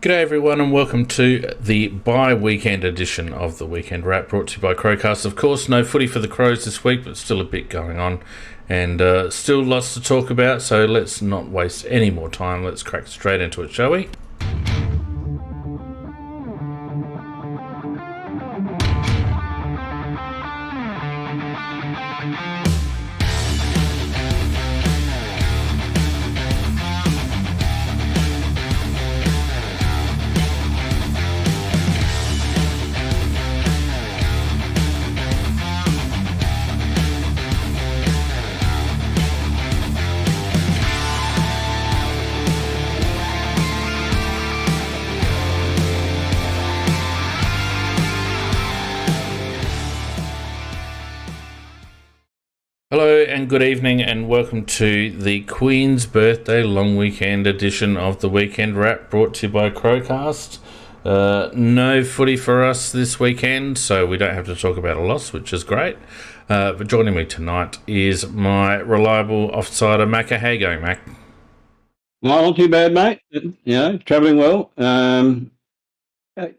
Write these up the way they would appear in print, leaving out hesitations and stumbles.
G'day everyone and welcome to the bi-weekend edition of the Weekend Wrap, brought to you by Crowcast. Of course, no footy for the Crows this week, but still a bit going on and still lots to talk about, so let's not waste any more time. Let's crack straight into it, shall we? Hello and good evening and welcome to the Queen's Birthday Long Weekend edition of the Weekend Wrap, brought to you by Crowcast. No footy for us this weekend, so we don't have to talk about a loss, which is great. But joining me tonight is my reliable offsider, Macca. How you going, Mac? No, not too bad, mate. Travelling well.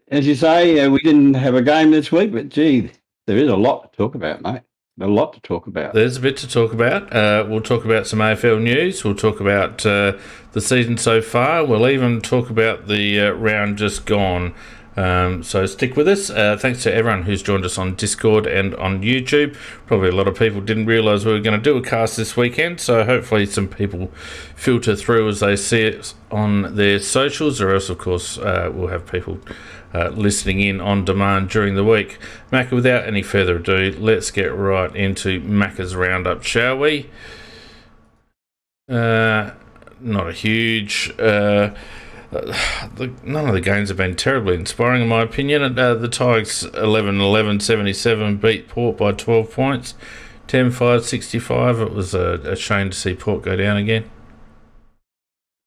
As you say, we didn't have a game this week, but gee, there is a lot to talk about, mate. A lot to talk about. There's a bit to talk about. We'll talk about some AFL news. We'll talk about the season so far. We'll even talk about the round just gone. So stick with us. Thanks to everyone who's joined us on Discord and on YouTube. Probably a lot of people didn't realise we were going to do a cast this weekend, so hopefully some people filter through as they see it on their socials, or else, of course, we'll have people listening in on demand during the week. Macca, without any further ado, let's get right into Macca's roundup, shall we? Not a huge... none of the games have been terribly inspiring, in my opinion. The Tigers 11-11-77 beat Port by 12 points, 10-5-65. It was a shame to see Port go down again.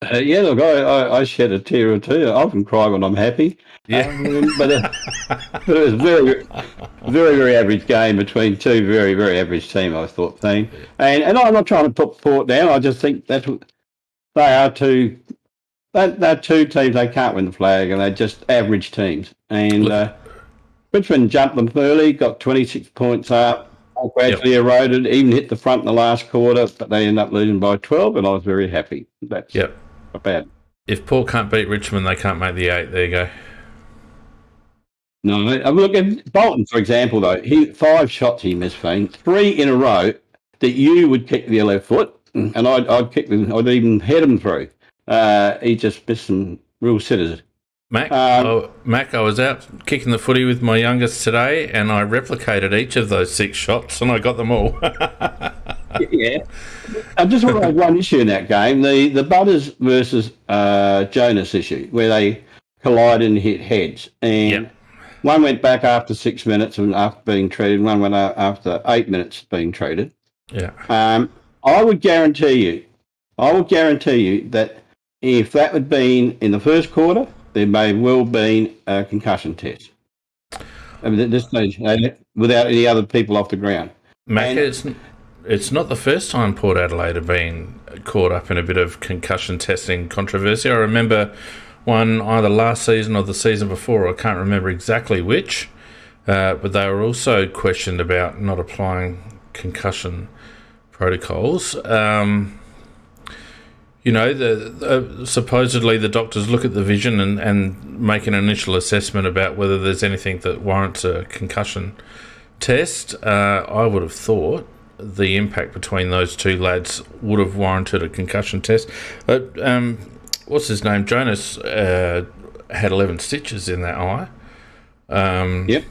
Look, I shed a tear or two. I often cry when I'm happy. Yeah. But it was a very, very, very average game between two very, very average teams, I thought, team. And I'm not trying to put Port down. I just think they are two... They're two teams, they can't win the flag, and they're just average teams. And Richmond jumped them early, got 26 points up, gradually eroded, even hit the front in the last quarter, but they ended up losing by 12, and I was very happy. That's not bad. If Port can't beat Richmond, they can't make the 8. There you go. No, look at Bolton, for example, though. 5 shots he missed, 3 in a row that you would kick the left foot, and I'd kick them, I'd even head them through. He just missed some real sitters. Mac, I was out kicking the footy with my youngest today, and I replicated each of those 6 shots, and I got them all. Yeah. I just want to have one issue in that game, the Butters versus Jonas issue, where they collided and hit heads. And one went back after 6 minutes and after being treated, one went out after 8 minutes being treated. Yeah. I would guarantee you that if that had been in the first quarter, there may well been a concussion test. I mean, at this stage, without any other people off the ground. Mac, it's not the first time Port Adelaide have been caught up in a bit of concussion testing controversy. I remember one either last season or the season before, I can't remember exactly which, but they were also questioned about not applying concussion protocols. Supposedly the doctors look at the vision and make an initial assessment about whether there's anything that warrants a concussion test. I would have thought the impact between those two lads would have warranted a concussion test. But what's his name? Jonas had 11 stitches in that eye. Yep.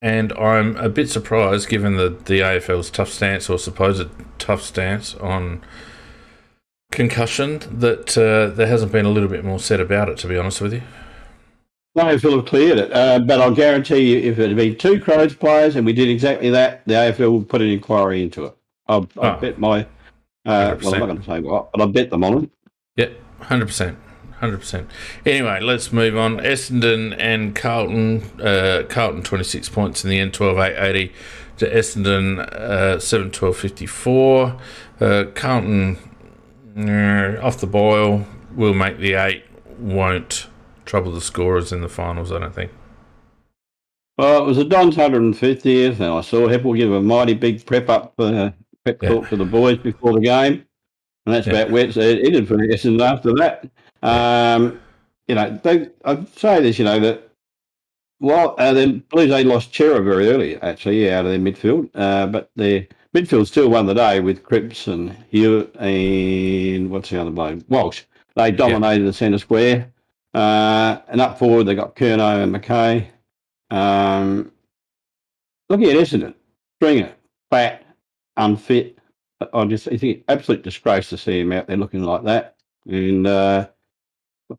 And I'm a bit surprised, given the AFL's tough stance or supposed tough stance on concussion, that there hasn't been a little bit more said about it, to be honest with you. The AFL have cleared it, but I'll guarantee you if it had been 2 Crows players and we did exactly that, the AFL would put an inquiry into it. I'll bet my... well, I'm not going to say what, but I'll bet them on it. Yep, 100%. 100%. Anyway, let's move on. Essendon and Carlton. Carlton 26 points in the end, 12-8-80 to Essendon 7-12-54. Carlton off the boil will make the 8 won't trouble the scorers in the finals, I don't think. Well, it was the Don's 150th, and I saw Heppel give a mighty big prep talk to the boys before the game, and that's about where it ended for Essendon after that. I'd say this, that while the Blues, they lost Chera very early, actually, out of their midfield, but their midfield still won the day with Cripps and Hewitt and what's the other bloke? Walsh. They dominated the centre square, and up forward they got Curnow and McKay. Looking at Essendon, Stringer, fat, unfit. I think absolute disgrace to see him out there looking like that. And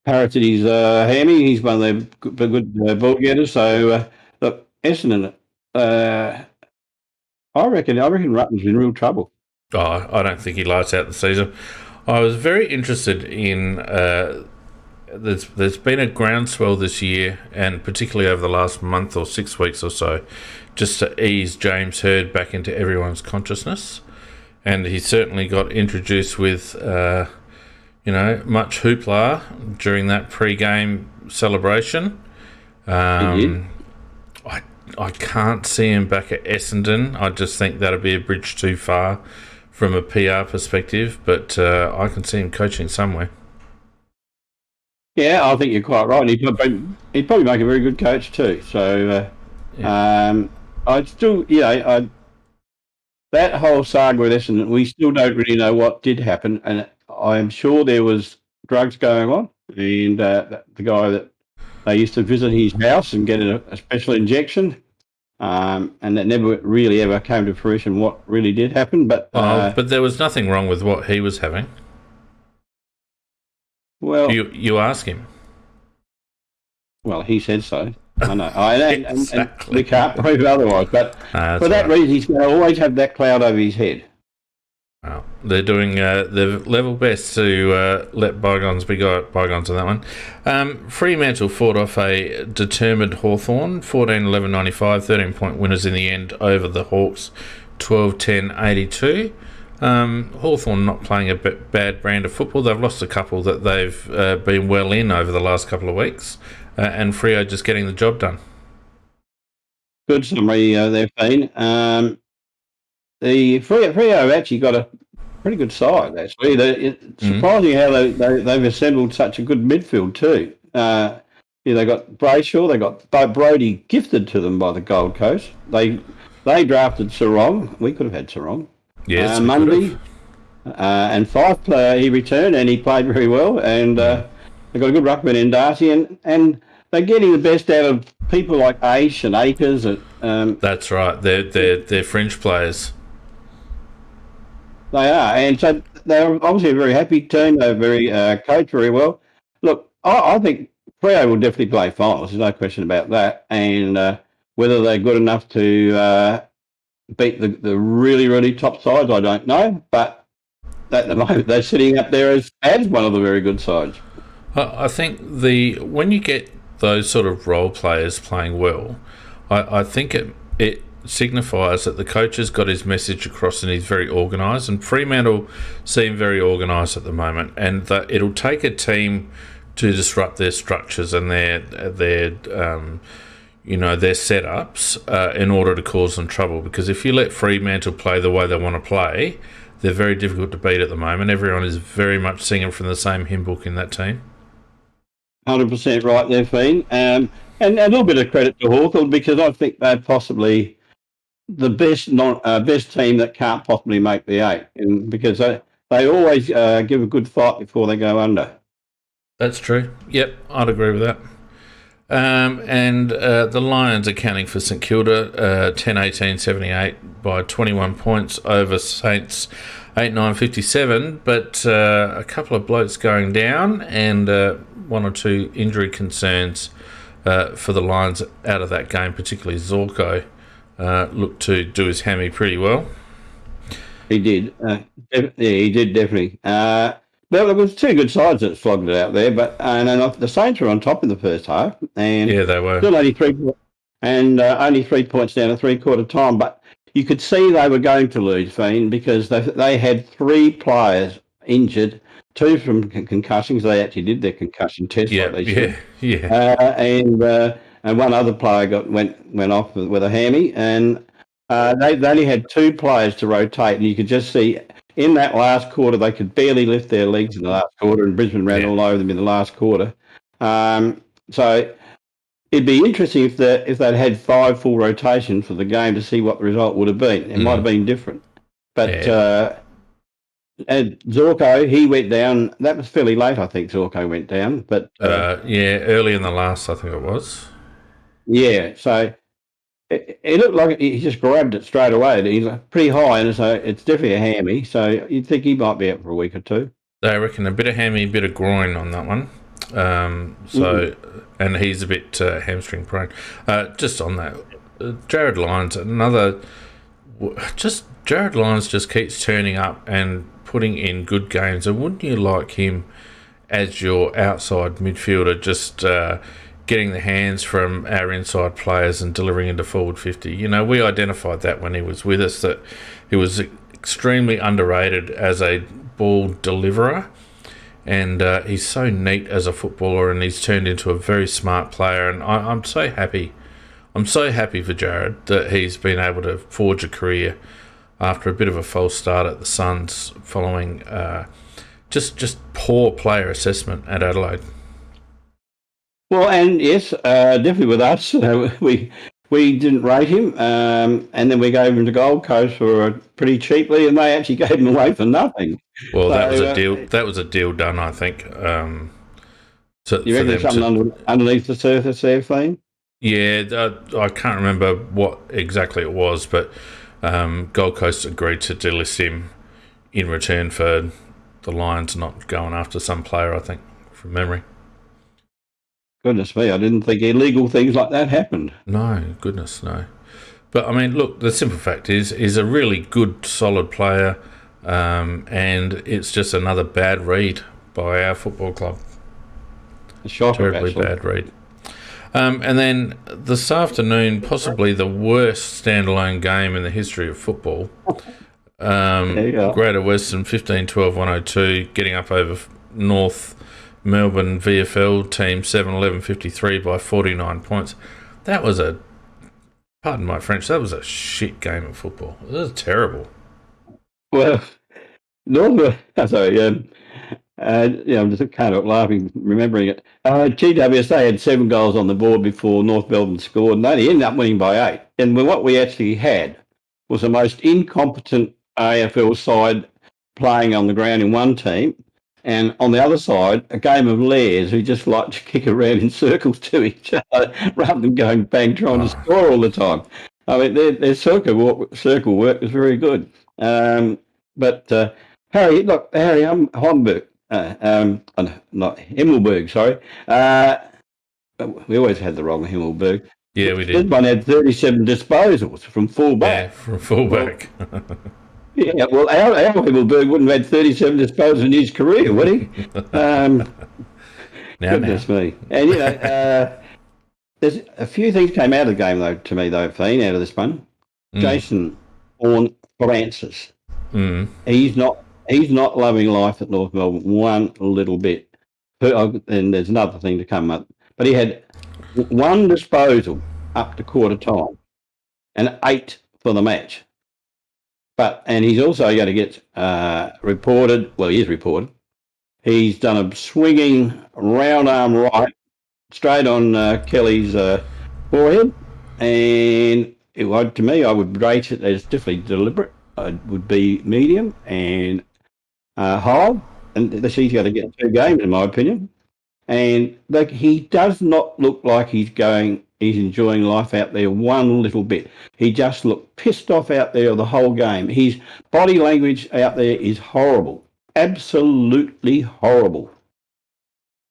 Paratity's hammy. He's one of the good ball getters. So look, Essendon. I reckon Rutten's in real trouble. Oh, I don't think he lights out the season. I was very interested in. There's been a groundswell this year, and particularly over the last month or 6 weeks or so, just to ease James Hird back into everyone's consciousness. And he certainly got introduced with, much hoopla during that pre-game celebration. I can't see him back at Essendon. I just think that'd be a bridge too far from a PR perspective, but I can see him coaching somewhere. Yeah, I think you're quite right. He'd probably make a very good coach too. So, I'd still, that whole saga with Essendon, we still don't really know what did happen, and I'm sure there was drugs going on, and the guy that they used to visit his house and get a special injection, and that never really ever came to fruition what really did happen. But there was nothing wrong with what he was having. Well, you ask him. Well, he said so. I know. And we can't prove otherwise. But for that reason, he's going to always have that cloud over his head. Well, they're doing their level best to let bygones be bygones on that one. Fremantle fought off a determined Hawthorn, 14-11-95, 13-point winners in the end over the Hawks, 12-10-82. Hawthorn not playing a bad brand of football. They've lost a couple that they've been well in over the last couple of weeks, and Freo just getting the job done. Good summary there, Feen. The Freo actually got a pretty good side, actually. It's surprising how they've assembled such a good midfield too. They got Brayshaw, they got Brodie gifted to them by the Gold Coast. They drafted Sarong. We could have had Sarong. Yes, Monday, and Fife he returned and he played very well, and they got a good ruckman in Darcy, and they're getting the best out of people like Aish and Akers. That's right. They're fringe players. They are, and so they're obviously a very happy team. They're very coached very well. Look, I think Freo will definitely play finals. There's no question about that, and whether they're good enough to beat the really, really top sides, I don't know. But at the moment, they're sitting up there as one of the very good sides. I think when you get those sort of role players playing well, I think it signifies that the coach has got his message across and he's very organised. And Fremantle seem very organised at the moment, and that it'll take a team to disrupt their structures and their setups in order to cause them trouble. Because if you let Fremantle play the way they want to play, they're very difficult to beat at the moment. Everyone is very much singing from the same hymn book in that team. 100% right there, Fiend. And a little bit of credit to Hawthorn, because I think they're possibly the best team that can't possibly make the eight, and because they always give a good fight before they go under. That's true. Yep, I'd agree with that. And the Lions accounting for St Kilda, 10-18-78 by 21 points over Saints, 8-9-57. But a couple of blokes going down and one or two injury concerns for the Lions out of that game, particularly Zorko looked to do his hammy pretty well. He did. He did definitely. There was two good sides that flogged it out there, but the Saints were on top in the first half, and yeah, they were still only 3 points down at 3/4 time. But you could see they were going to lose, Fiend, because they had three players injured, two from concussions. They actually did their concussion test. Yeah, like they should. yeah. And one other player went off with a hammy, and they only had two players to rotate, and you could just see in that last quarter they could barely lift their legs in the last quarter, and Brisbane ran all over them in the last quarter. So it'd be interesting if they'd had 5 full rotations for the game to see what the result would have been. It might have been different, but. And Zorko, he went down. That was fairly late, I think. Zorko went down, but early in the last, I think it was. Yeah, so it looked like he just grabbed it straight away. He's pretty high, and so it's definitely a hammy. So you'd think he might be out for a week or two. They reckon a bit of hammy, a bit of groin on that one. And he's a bit hamstring prone. Just on that, Jared Lyons, Jared Lyons just keeps turning up and putting in good games, and wouldn't you like him as your outside midfielder, just getting the hands from our inside players and delivering into forward 50? You know, we identified that when he was with us, that he was extremely underrated as a ball deliverer, and he's so neat as a footballer, and he's turned into a very smart player, and I'm so happy. I'm so happy for Jared that he's been able to forge a career after a bit of a false start at the Suns following just poor player assessment at Adelaide. Well, and yes, definitely with us, we didn't rate him, and then we gave him to Gold Coast for pretty cheaply, and they actually gave him away for nothing. Well, that was a deal. That was a deal done, I think. You reckon something underneath the surface there, Fane? Yeah, I can't remember what exactly it was, but Gold Coast agreed to delist him in return for the Lions not going after some player, I think, from memory. Goodness me, I didn't think illegal things like that happened. No, goodness, no. But, I mean, look, the simple fact is he's a really good, solid player, and it's just another bad read by our football club. A shocker, terribly bad read. And then this afternoon, possibly the worst standalone game in the history of football. Greater Western 15-12-102, getting up over North Melbourne VFL team 7-11-53 by 49 points. That was pardon my French, that was a shit game of football. It was terrible. Well, I'm just kind of laughing, remembering it. GWSA had 7 goals on the board before North Melbourne scored, and they ended up winning by 8. And what we actually had was the most incompetent AFL side playing on the ground in one team, and on the other side, a game of lares who just like to kick around in circles to each other rather than going bang trying to score all the time. I mean, their circle work was very good. But Harry Homburg. Not Himmelberg, sorry. We always had the wrong Himmelberg. Yeah, we did. This one had 37 disposals from fullback. Yeah, from fullback. Well, our Himmelberg wouldn't have had 37 disposals in his career, would he? Goodness me. And, there's a few things came out of the game, though, to me, Feen, out of this one. Jason Francis. He's not loving life at North Melbourne one little bit. And there's another thing to come up. But he had 1 disposal up to quarter time and 8 for the match. And he's also going to get reported. Well, he is reported. He's done a swinging round arm right straight on Kelly's forehead. And to me, I would rate it as definitely deliberate. It would be medium and high, and he's going to get 2 games, in my opinion. And he does not look like he's enjoying life out there one little bit. He just looked pissed off out there the whole game. His body language out there is horrible, absolutely horrible.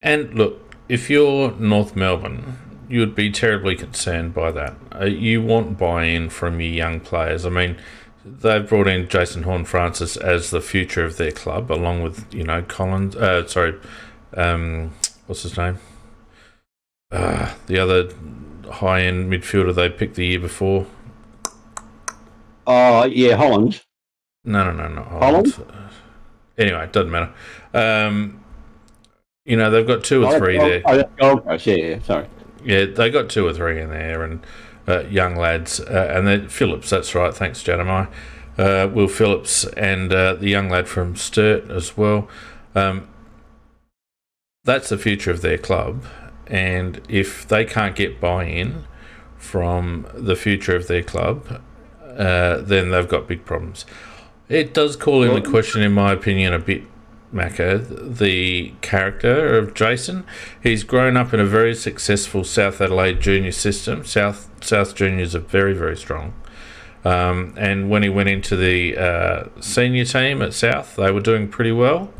And look, if you're North Melbourne, you would be terribly concerned by that. You want buy-in from your young players. I mean, they've brought in Jason Horne-Francis as the future of their club, along with, Collins. What's his name? The other high-end midfielder they picked the year before. Oh, yeah, Holland. No, not Holland. Anyway, it doesn't matter. They've got two or three there. Gold Coast, yeah, sorry. Yeah, they got two or three in there, and young lads. And then Phillips, that's right. Thanks, Jeremiah. Will Phillips and the young lad from Sturt as well. That's the future of their club. And if they can't get buy-in from the future of their club, then they've got big problems. It does call into question, in my opinion, a bit, Macca, the character of Jason. He's grown up in a very successful South Adelaide junior system. South juniors are very, very strong. And when he went into the senior team at South, they were doing pretty well,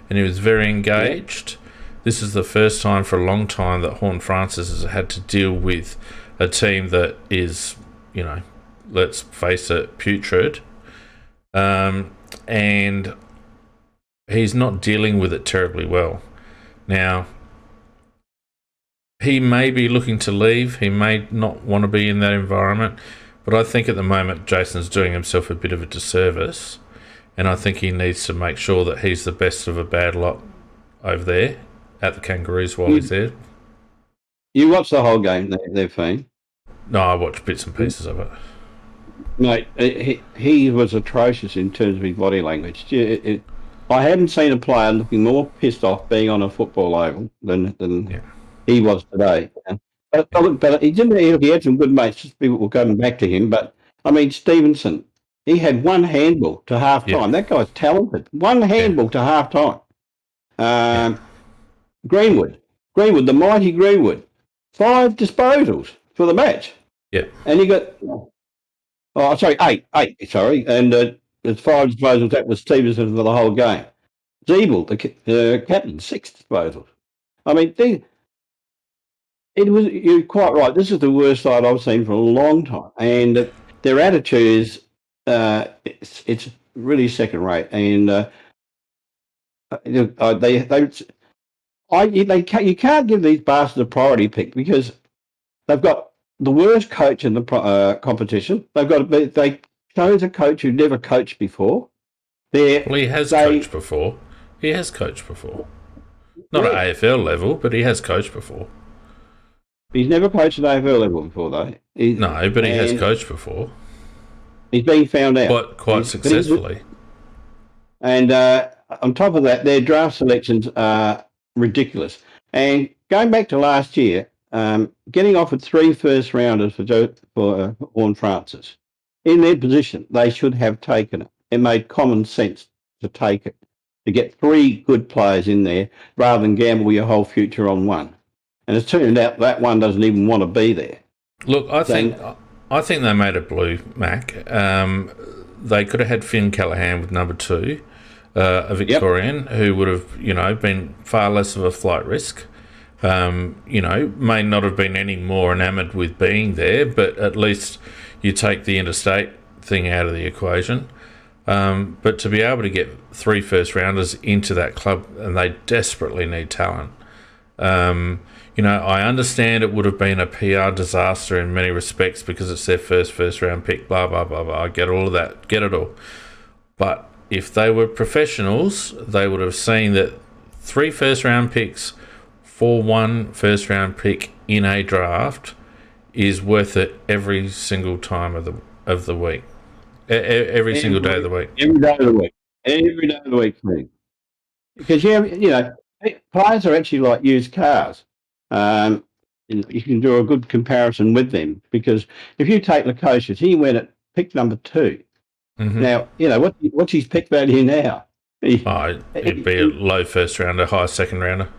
and he was very engaged. This is the first time for a long time that Horn Francis has had to deal with a team that is, let's face it, putrid. And he's not dealing with it terribly well. Now, he may be looking to leave. He may not want to be in that environment. But I think at the moment, Jason's doing himself a bit of a disservice. And I think he needs to make sure that he's the best of a bad lot over there at the Kangaroos while he's there. You watched the whole game there, Fiend? No, I watched bits and pieces of it. Mate, he was atrocious in terms of his body language. I hadn't seen a player looking more pissed off being on a football oval than he was today. But he didn't. He had some good mates. People were coming back to him. But I mean, Stevenson, he had one handball to half time. That guy's talented. One handball to half time. Greenwood, the mighty Greenwood, 5 disposals for the match. Yeah, and he got. Oh, sorry, eight. Sorry, and there's 5 disposals. That was Stevenson for the whole game. Zeeble, the captain, 6 disposals. I mean, you're quite right. This is the worst side I've seen for a long time, and their attitude is it's really second rate. And you can't give these bastards a priority pick because they've got the worst coach in the competition. They chose a coach who never coached before. He has coached before. Not at AFL level, but he has coached before. He's never coached at AFL level before, though. He has coached before. He's being found out. Quite successfully. And on top of that, their draft selections are ridiculous. And going back to last year, getting offered 3 first-rounders for Horn Francis, in their position, they should have taken it. It made common sense to take it, to get 3 good players in there rather than gamble your whole future on one. And it's turned out that one doesn't even want to be there. Look, I think they made it blue, Mac. They could have had Finn Callaghan with number 2, a Victorian who would have, been far less of a flight risk. May not have been any more enamoured with being there, but at least you take the interstate thing out of the equation. But to be able to get 3 first-rounders into that club, and they desperately need talent. I understand it would have been a PR disaster in many respects because it's their first-round pick, blah, blah, blah, blah. I get all of that, get it all. But if they were professionals, they would have seen that 3 first-round picks for 1 first-round pick in a draft is worth it every single time of the week. Every single day of the week. Every day of the week. Every day of the week, please. Because, players are actually like used cars. You can do a good comparison with them because if you take Lukosius, he went at pick number 2. Mm-hmm. Now, what's his pick value now? It'd be a low first rounder, high second rounder.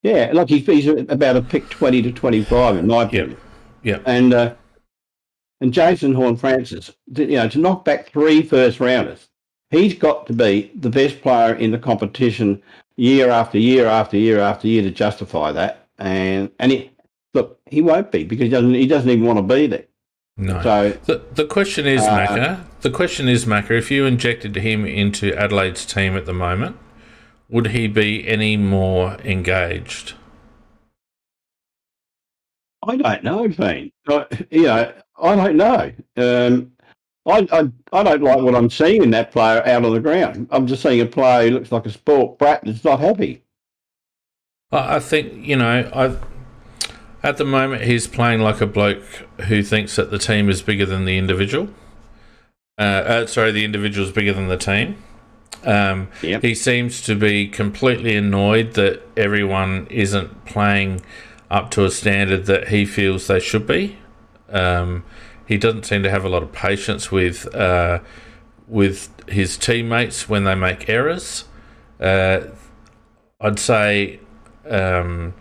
Yeah, like he's about a pick 20 to 25 in my opinion. Yeah. And Jason Horne-Francis, to knock back 3 first rounders, he's got to be the best player in the competition year after year after year after year to justify that. And he won't be because he doesn't even want to be there. No. So the question is, Macca, if you injected him into Adelaide's team at the moment, would he be any more engaged? I don't know, Fiend. I don't know. I don't like what I'm seeing in that player out on the ground. I'm just seeing a player who looks like a sport brat that's not happy. I think, at the moment he's playing like a bloke who thinks that the team is bigger than the individual. The individual's bigger than the team. Yep. He seems to be completely annoyed that everyone isn't playing up to a standard that he feels they should be. He doesn't seem to have a lot of patience with his teammates when they make errors. I'd say that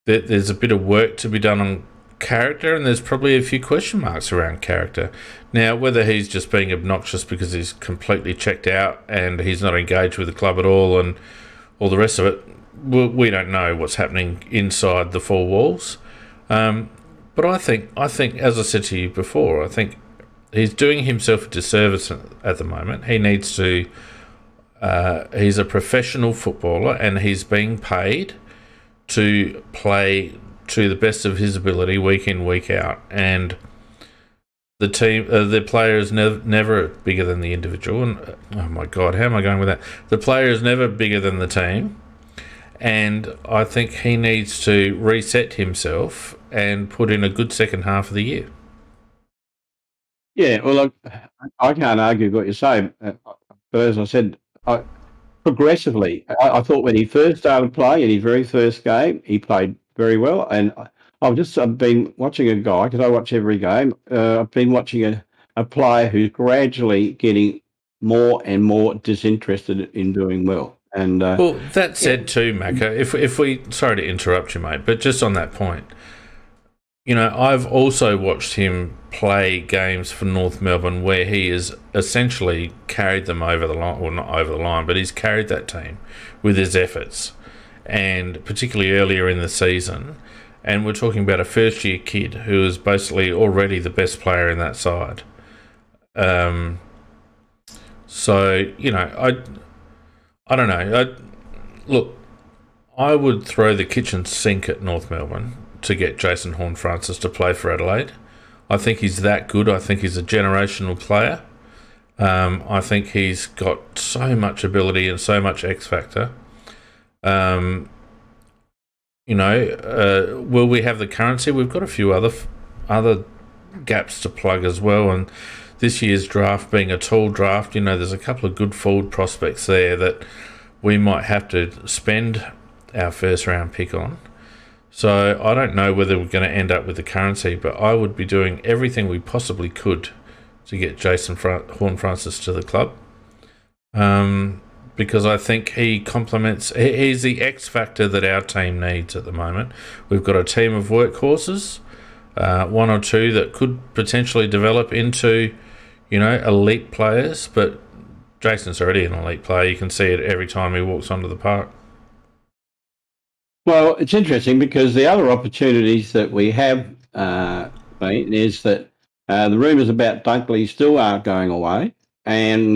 there's a bit of work to be done on character, and there's probably a few question marks around character. Now, whether he's just being obnoxious because he's completely checked out and he's not engaged with the club at all and all the rest of it, we don't know what's happening inside the four walls. But I think, as I said to you before, I think he's doing himself a disservice at the moment. He needs to... he's a professional footballer and he's being paid to play to the best of his ability week in, week out. And the player is never bigger than the individual. And oh my God, how am I going with that? The player is never bigger than the team. And I think he needs to reset himself and put in a good second half of the year. Yeah, well, look, I can't argue what you're saying. But as I said, progressively, I thought when he first started playing in his very first game, he played very well. And I've been watching a guy, because I watch every game. I've been watching a player who's gradually getting more and more disinterested in doing well. And well, that said too, Macca, if we, sorry to interrupt you, mate, but just on that point, I've also watched him play games for North Melbourne where he has essentially carried them over the line, well, not over the line, but he's carried that team with his efforts, and particularly earlier in the season. And we're talking about a first-year kid who is basically already the best player in that side. So, I don't know. Look, I would throw the kitchen sink at North Melbourne to get Jason Horne-Francis to play for Adelaide. I think he's that good. I think he's a generational player. I think he's got so much ability and so much X factor. Will we have the currency? We've got a few other gaps to plug as well, and this year's draft being a tall draft, there's a couple of good forward prospects there that we might have to spend our first round pick on. So I don't know whether we're going to end up with the currency, but I would be doing everything we possibly could to get Jason Horne-Francis to the club, because I think he complements. He's the X factor that our team needs at the moment. We've got a team of workhorses, one or two that could potentially develop into, elite players, but Jason's already an elite player. You can see it every time he walks onto the park. Well, it's interesting because the other opportunities that we have is that the rumours about Dunkley still aren't going away, and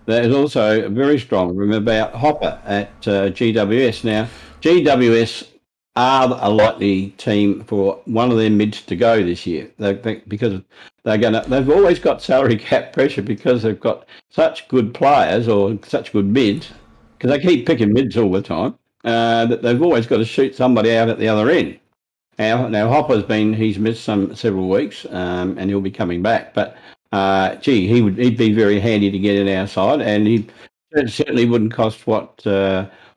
there's also a very strong rumour about Hopper at GWS. Now, GWS are a likely team for one of their mids to go this year, because they've always got salary cap pressure because they've got such good players or such good mids, because they keep picking mids all the time. That they've always got to shoot somebody out at the other end. Now Hopper's he's missed several weeks, and he'll be coming back. But he'd be very handy to get in our side, and he certainly wouldn't cost what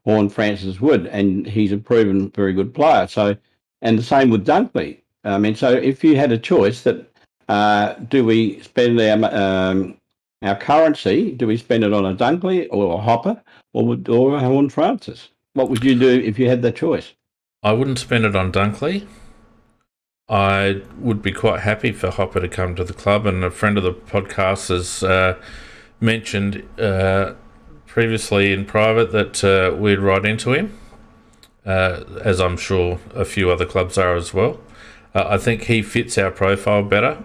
Horne-Francis would, and he's a proven very good player. So, and the same with Dunkley. So if you had a choice, that do we spend our currency? Do we spend it on a Dunkley or a Hopper or a Horne-Francis? What would you do if you had that choice? I wouldn't spend it on Dunkley. I would be quite happy for Hopper to come to the club, and a friend of the podcast has mentioned previously in private that we'd write into him, as I'm sure a few other clubs are as well. I think he fits our profile better.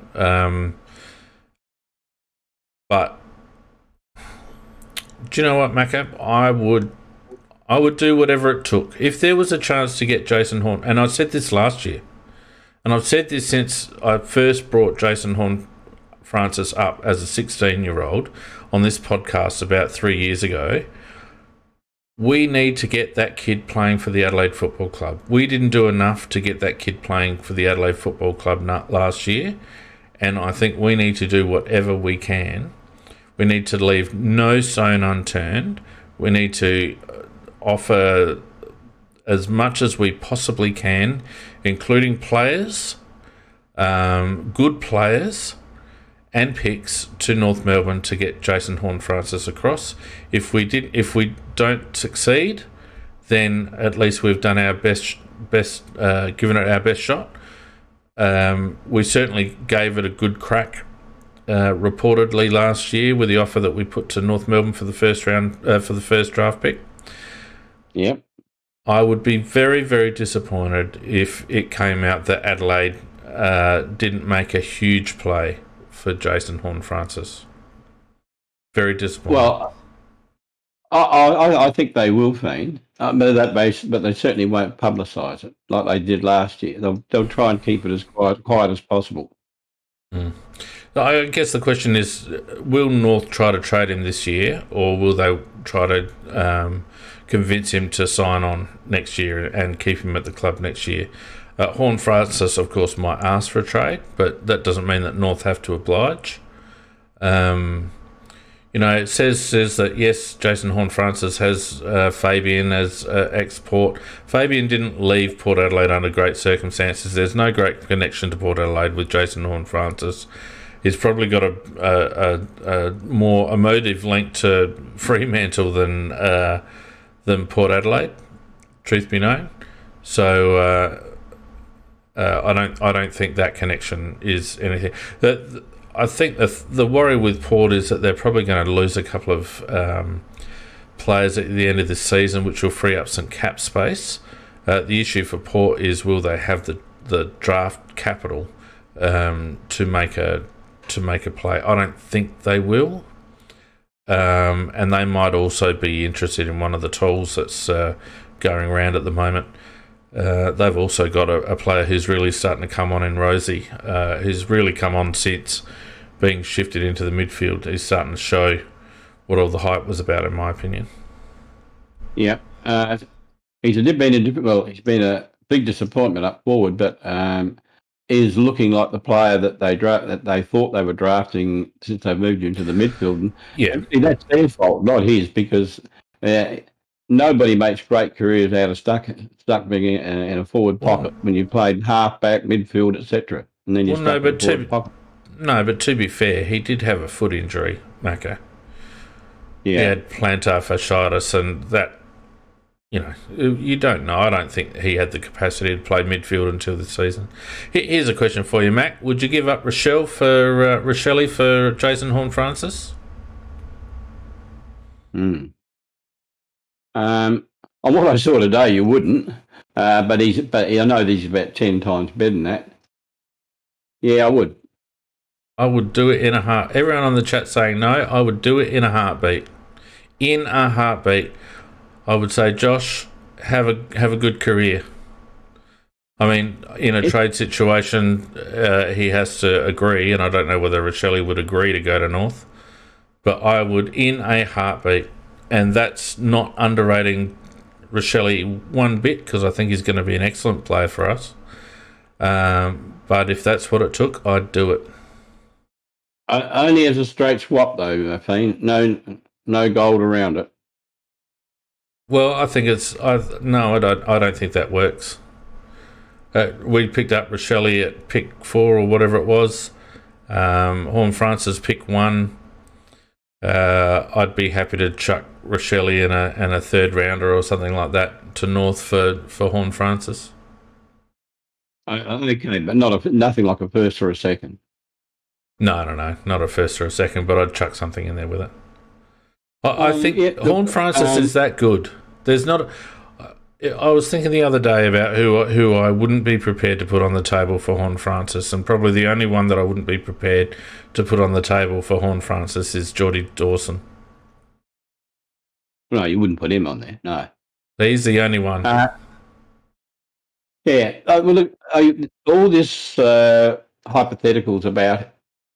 But do you know what, Macca? I would do whatever it took. If there was a chance to get Jason Horne, and I said this last year, and I've said this since I first brought Jason Francis up as a 16-year-old on this podcast about 3 years ago, we need to get that kid playing for the Adelaide Football Club. We didn't do enough to get that kid playing for the Adelaide Football Club last year, and I think we need to do whatever we can. We need to leave no stone unturned. We need to offer as much as we possibly can, including players, good players, and picks to North Melbourne to get Jason Horne-Francis across. If we don't succeed, then at least we've done our best, given it our best shot. We certainly gave it a good crack, reportedly last year, with the offer that we put to North Melbourne for the first round, for the first draft pick. Yep. I would be very, very disappointed if it came out that Adelaide didn't make a huge play for Jason Horne-Francis. Very disappointed. Well, I think they will, Fiend, but they certainly won't publicise it like they did last year. They'll try and keep it as quiet as possible. Mm. I guess the question is, will North try to trade him this year, or will they try to convince him to sign on next year and keep him at the club next year? Horne-Francis, of course, might ask for a trade, but that doesn't mean that North have to oblige. It says that, yes, Jason Horne-Francis has Fabian as ex-Port. Fabian didn't leave Port Adelaide under great circumstances. There's no great connection to Port Adelaide with Jason Horne-Francis. He's probably got a more emotive link to Fremantle than Port Adelaide, truth be known. So I don't think that connection is anything. I think the worry with Port is that they're probably going to lose a couple of players at the end of this season, which will free up some cap space. The issue for Port is, will they have the draft capital to make a play? I don't think they will, and they might also be interested in one of the tools that's going around at the moment. They've also got a player who's really starting to come on in Rosie, who's really come on since being shifted into the midfield. He's starting to show what all the hype was about, in my opinion. Yeah, he's been a big disappointment up forward, but is looking like the player that they thought they were drafting since they moved into the midfield. And yeah, that's their fault, not his, because nobody makes great careers out of stuck being in a forward pocket when you played half-back, midfield, etc. And then but to be fair, he did have a foot injury, Macca. Yeah. He had plantar fasciitis, and that, you don't know. I don't think he had the capacity to play midfield until this season. Here's a question for you, Mac. Would you give up Rochelle for Jason Horne-Francis? On what I saw today, you wouldn't. But I know he's about 10 times better than that. Yeah, I would. I would do it in a heart. Everyone on the chat saying no. I would do it in a heartbeat. In a heartbeat. I would say, Josh, have a good career. I mean, in a trade situation, he has to agree, and I don't know whether Rochelle would agree to go to North, but I would in a heartbeat. And that's not underrating Rochelle one bit, because I think he's going to be an excellent player for us. But if that's what it took, I'd do it. Only as a straight swap, though, Fiend. No gold around it. Well, I think I don't think that works. We picked up Rochelle at pick 4 or whatever it was. Horne-Francis pick 1. I'd be happy to chuck Rochelle and a third rounder or something like that to North for Horne-Francis. Okay, but nothing like a first or a second. No, not a first or a second, but I'd chuck something in there with it. I think Horne-Francis is that good. There's not. I was thinking the other day about who I wouldn't be prepared to put on the table for Horne-Francis, and probably the only one that I wouldn't be prepared to put on the table for Horne-Francis is Geordie Dawson. No, you wouldn't put him on there. No, he's the only one. Yeah. Well, look, all this hypotheticals about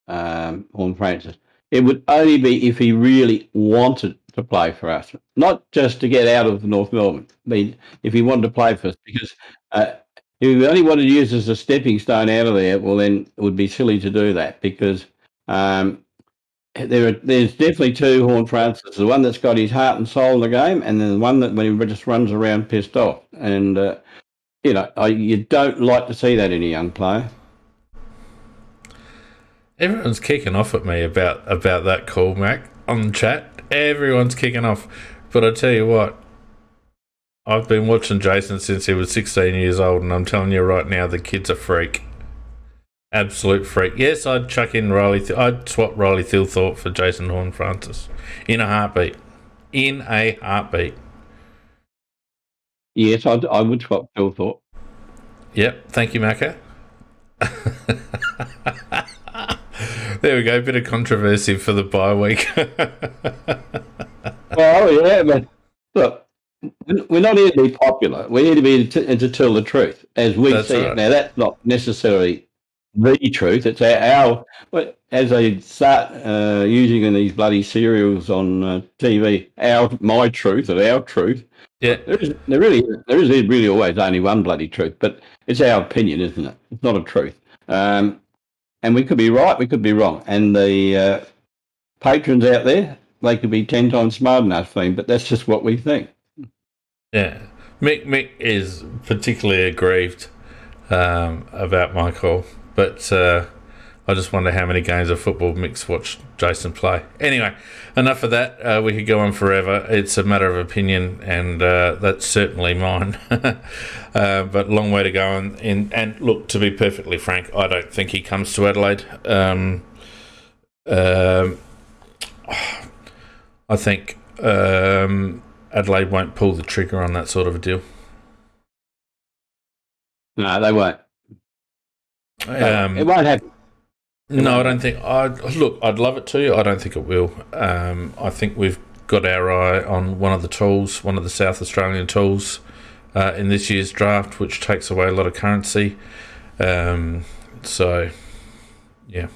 Horn Francis. It would only be if he really wanted to play for us, not just to get out of North Melbourne. I mean, if he wanted to play for us, because if he only wanted to use us as a stepping stone out of there, well, then it would be silly to do that, because there's definitely two Horn Francis. The one that's got his heart and soul in the game, and then the one that when he just runs around pissed off. And you don't like to see that in a young player. Everyone's kicking off at me about that call, Mac, on the chat. Everyone's kicking off. But I tell you what, I've been watching Jason since he was 16 years old, and I'm telling you right now, the kid's a freak. Absolute freak. Yes, I'd chuck in I'd swap Riley Thilthorpe for Jason Horne-Francis in a heartbeat. In a heartbeat. Yes, I would swap Thilthorpe. Yep. Thank you, Macca. There we go. Bit of controversy for the bye week. Well, yeah, but look, we're not here to be popular. We need to be to tell the truth as we see it. Now, that's not necessarily the truth. It's our as they start using in these bloody serials on TV, my truth or our truth. Yeah, there is really always only one bloody truth, but it's our opinion, isn't it? It's not a truth. And we could be right, we could be wrong. And the patrons out there, they could be 10 times smarter than us, but that's just what we think. Yeah. Mick is particularly aggrieved about my call, but I just wonder how many games of football Mick's watched Jason play. Anyway, enough of that. We could go on forever. It's a matter of opinion, and that's certainly mine. But long way to go. And look, to be perfectly frank, I don't think he comes to Adelaide. I think Adelaide won't pull the trigger on that sort of a deal. No, they won't. It won't happen. No, I don't think. I'd love it to. I don't think it will. I think we've got our eye on one of the South Australian tools in this year's draft, which takes away a lot of currency. So, yeah.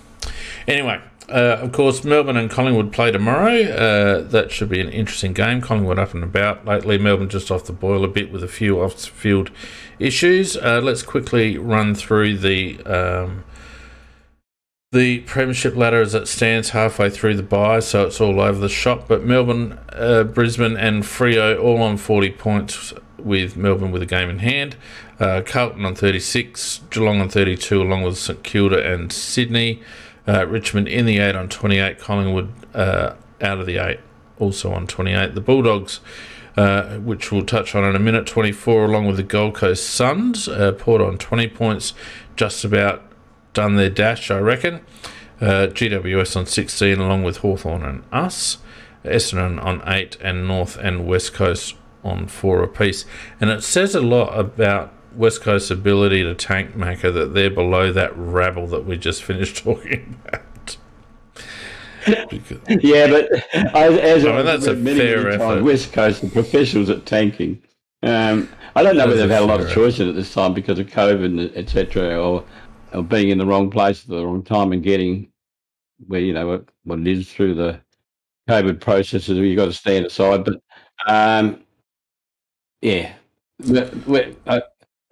Anyway, of course, Melbourne and Collingwood play tomorrow. That should be an interesting game. Collingwood up and about lately. Melbourne just off the boil a bit with a few off-field issues. Let's quickly run through the premiership ladder as it stands halfway through the bye, so it's all over the shop. But Melbourne, Brisbane and Freo all on 40 points, with Melbourne with a game in hand. Carlton on 36, Geelong on 32, along with St Kilda and Sydney. Richmond in the 8 on 28, Collingwood out of the 8, also on 28. The Bulldogs, which we'll touch on in a minute, 24, along with the Gold Coast Suns. Port on 20 points, just about done their dash, I reckon. GWS on 16, along with Hawthorn and us. Essendon on 8, and North and West Coast on 4 apiece. And it says a lot about West Coast's ability to tank, Macca, that they're below that rabble that we just finished talking about. Yeah, but that's a fair effort. West Coast are professionals at tanking. I don't know whether they've had a lot of choices at this time because of COVID, etc., or being in the wrong place at the wrong time and getting where what it is through the COVID processes. You've got to stand aside, but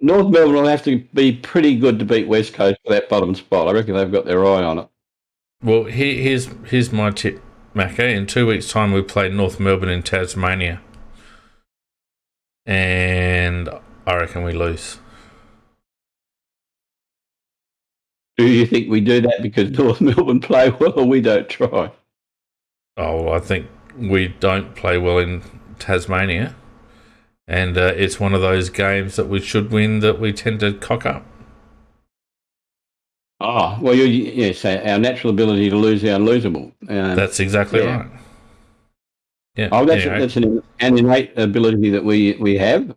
North Melbourne will have to be pretty good to beat West Coast for that bottom spot. I reckon they've got their eye on it. Well, here's my tip, Macca. In 2 weeks' time, we play North Melbourne in Tasmania, and I reckon we lose. Do you think we do that because North Melbourne play well, or we don't try? Oh, I think we don't play well in Tasmania, and it's one of those games that we should win that we tend to cock up. Oh, well, yes, our natural ability to lose the unlosable. That's exactly right. Yeah. Oh, that's an innate ability that we have,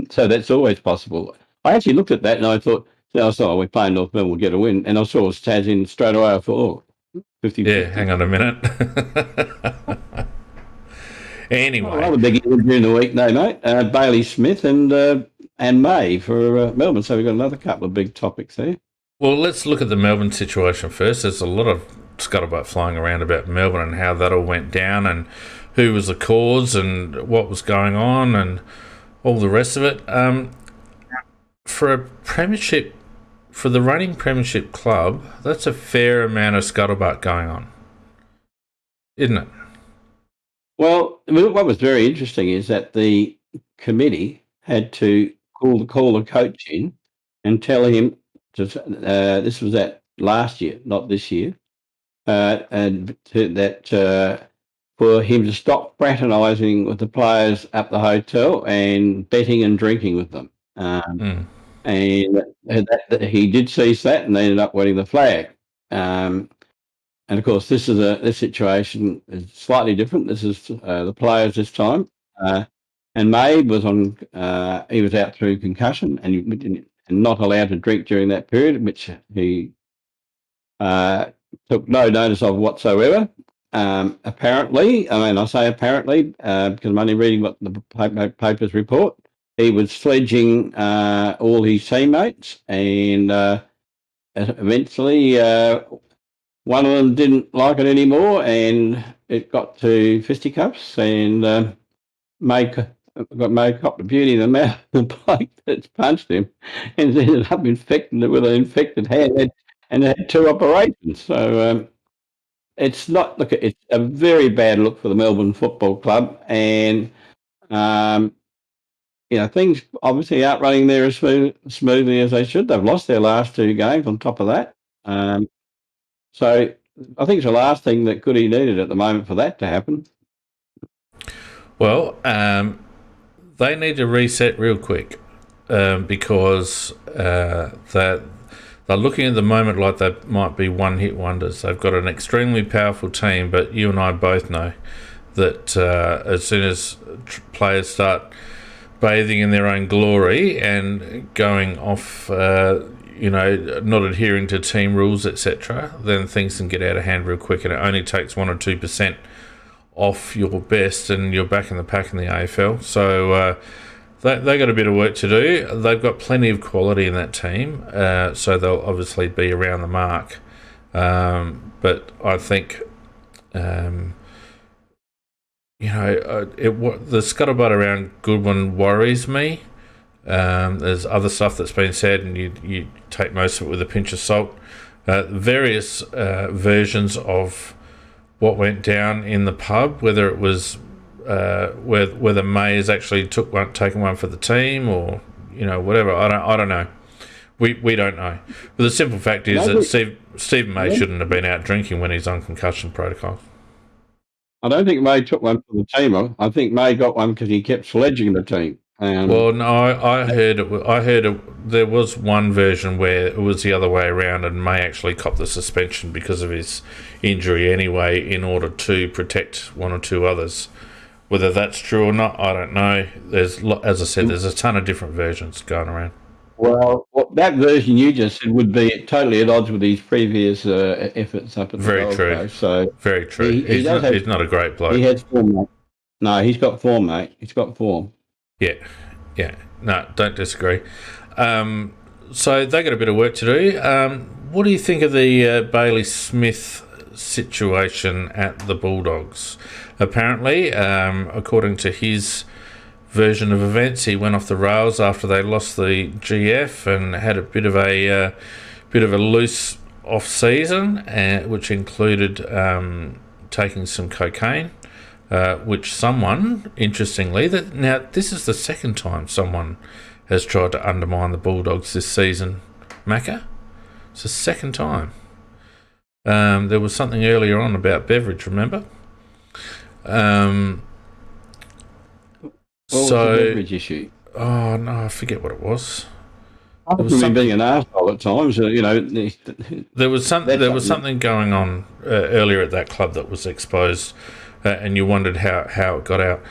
so that's always possible. I actually looked at that and I thought, we're playing North Melbourne, we'll get a win. And I saw Taz in straight away. I thought, 50. Yeah, hang on a minute. Anyway. Another big injury during the week, mate. Bailey Smith and May for Melbourne. So we've got another couple of big topics there. Well, let's look at the Melbourne situation first. There's a lot of scuttlebutt flying around about Melbourne and how that all went down and who was the cause and what was going on and all the rest of it. For a premiership, for the reigning premiership club, that's a fair amount of scuttlebutt going on, isn't it? Well, what was very interesting is that the committee had to call the coach in and tell him to, this was at last year, not this year, and for him to stop fraternising with the players at the hotel and betting and drinking with them. And he did cease that, and they ended up winning the flag. And of course, this situation is slightly different. This is the players this time. And May was he was out through concussion and not allowed to drink during that period, which he took no notice of whatsoever. Apparently, I say apparently because I'm only reading what the papers report, he was sledging all his teammates, and eventually one of them didn't like it anymore, and it got to fisticuffs, and May copped a beauty in the mouth of the bloke that's punched him, and ended up infected with an infected hand, and had 2 operations. So it's a very bad look for the Melbourne Football Club, and things obviously aren't running there as smoothly as they should. They've lost their last 2 games on top of that. So I think it's the last thing that Goody needed at the moment for that to happen. Well, they need to reset real quick because they're looking at the moment like they might be one-hit wonders. They've got an extremely powerful team, but you and I both know that as soon as players start bathing in their own glory and going off not adhering to team rules, etc., then things can get out of hand real quick, and it only takes 1 or 2% off your best, and you're back in the pack in the AFL. So they got a bit of work to do. They've got plenty of quality in that team, so they'll obviously be around the mark. But I think the scuttlebutt around Goodwin worries me. There's other stuff that's been said, and you take most of it with a pinch of salt. Various versions of what went down in the pub, whether it was whether May has actually taken one for the team, or whatever. I don't know. We don't know. But the simple fact is that Stephen May shouldn't have been out drinking when he's on concussion protocol. I don't think May took one for the team. I think May got one because he kept sledging the team. Well, no, I heard there was one version where it was the other way around, and May actually copped the suspension because of his injury anyway, in order to protect 1 or 2 others. Whether that's true or not, I don't know. As I said, there's a ton of different versions going around. Well, that version you just said would be totally at odds with his previous efforts up at the Gold Coast. So very true. He's not a great bloke. He has form, mate. No, he's got form, mate. He's got form. Yeah. No, don't disagree. So they got a bit of work to do. What do you think of the Bailey Smith situation at the Bulldogs? Apparently, according to his version of events, he went off the rails after they lost the GF and had a bit of a loose off season, which included taking some cocaine. Which someone, interestingly, now this is the second time someone has tried to undermine the Bulldogs this season, Macca. It's the second time. There was something earlier on about Beveridge, remember? What was the Beveridge issue? Oh, no, I forget what it was. I was being an arsehole at times, There was something going on earlier at that club that was exposed. And you wondered how it got out.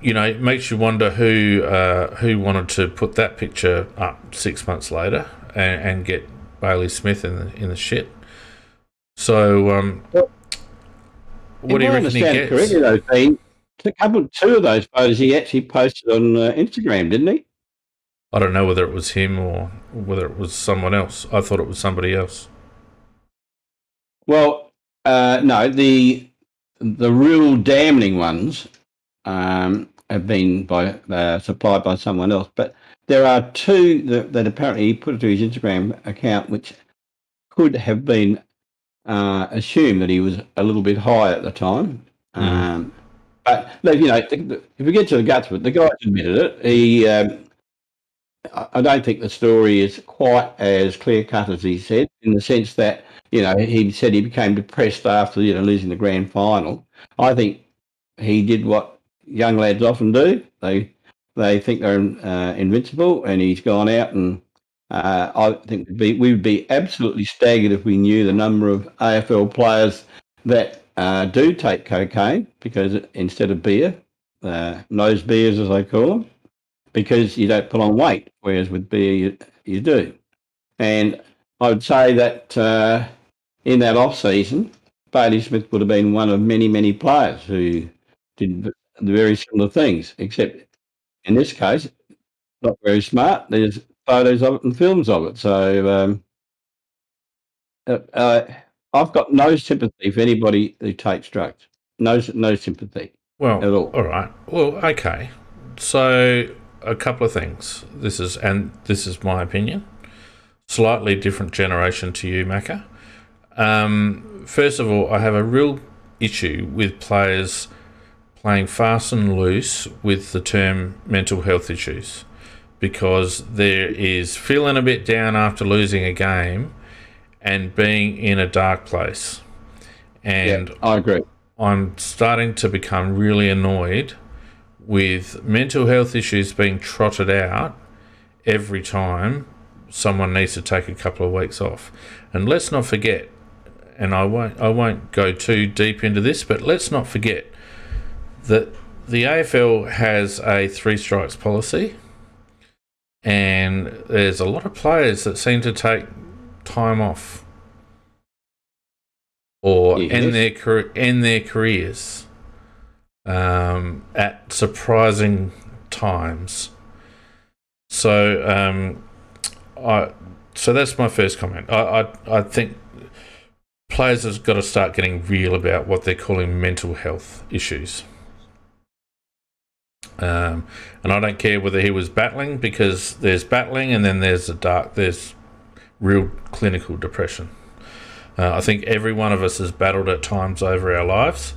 It makes you wonder who wanted to put that picture up 6 months later and get Bailey Smith in the shit. So, what do you reckon he gets? Correctly, though, Dean, 2 of those photos he actually posted on Instagram, didn't he? I don't know whether it was him or whether it was someone else. I thought it was somebody else. Well, no, the real damning ones have been supplied by someone else, but there are two that apparently he put to his Instagram account, which could have been assumed that he was a little bit high at the time. But if we get to the guts of it, the guy admitted it. He, I don't think the story is quite as clear cut as he said, in the sense that he said he became depressed after losing the grand final. I think he did what young lads often do. They think they're invincible, and he's gone out and. I think we would be absolutely staggered if we knew the number of AFL players that do take cocaine, because instead of beer, nose beers as they call them, because you don't put on weight, whereas with beer you do. And I would say that in that off season, Bailey Smith would have been one of many, many players who did the very similar things, except in this case, not very smart. There's photos of it and films of it. So I've got no sympathy for anybody who takes drugs. No sympathy. Well, at all. All right. Well, okay. So a couple of things. This is my opinion. Slightly different generation to you, Macca. First of all, I have a real issue with players playing fast and loose with the term mental health issues, because there is feeling a bit down after losing a game and being in a dark place. And yeah, I agree. I'm starting to become really annoyed with mental health issues being trotted out every time someone needs to take a couple of weeks off. And let's not forget, and I won't go too deep into this, but let's not forget that the AFL has a 3 strikes policy, and there's a lot of players that seem to take time off or end their careers at surprising times. So so that's my first comment. I think players have got to start getting real about what they're calling mental health issues. And I don't care whether he was battling, because there's battling and then there's real clinical depression. I think every one of us has battled at times over our lives,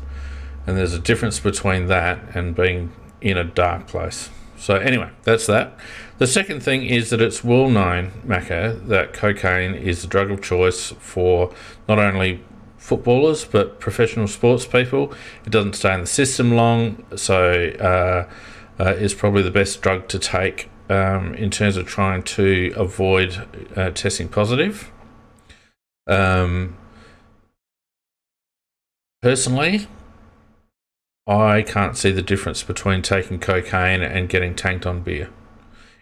and there's a difference between that and being in a dark place. So anyway, that's that. The second thing is that it's well known, Macca, that cocaine is the drug of choice for not only footballers but professional sports people. It doesn't stay in the system long, so is probably the best drug to take in terms of trying to avoid testing positive. Personally, I can't see the difference between taking cocaine and getting tanked on beer.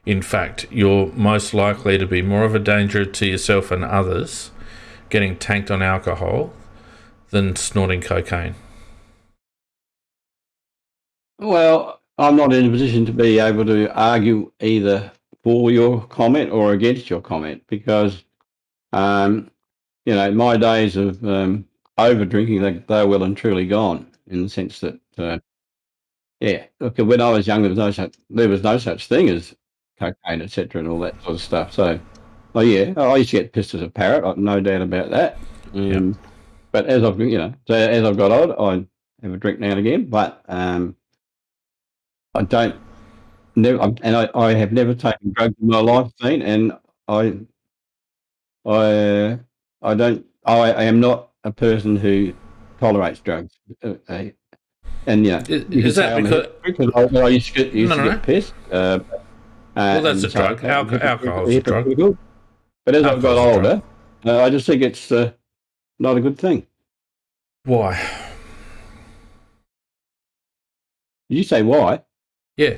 In fact, you're most likely to be more of a danger to yourself and others getting tanked on alcohol than snorting cocaine. Well, I'm not in a position to be able to argue either for your comment or against your comment, because, my days of over drinking, they're well and truly gone, in the sense that, look, when I was young, there was no such thing as cocaine, etc., and all that sort of stuff. So, I used to get pissed as a parrot, no doubt about that. But as I've got older, I have a drink now and again, but I have never taken drugs in my life, Dean, and I am not a person who tolerates drugs. Is that because I used to get pissed? Well, that's a drug. Alcohol is a drug. But as I've got older, I just think it's not a good thing. Why? Did you say why? Yeah.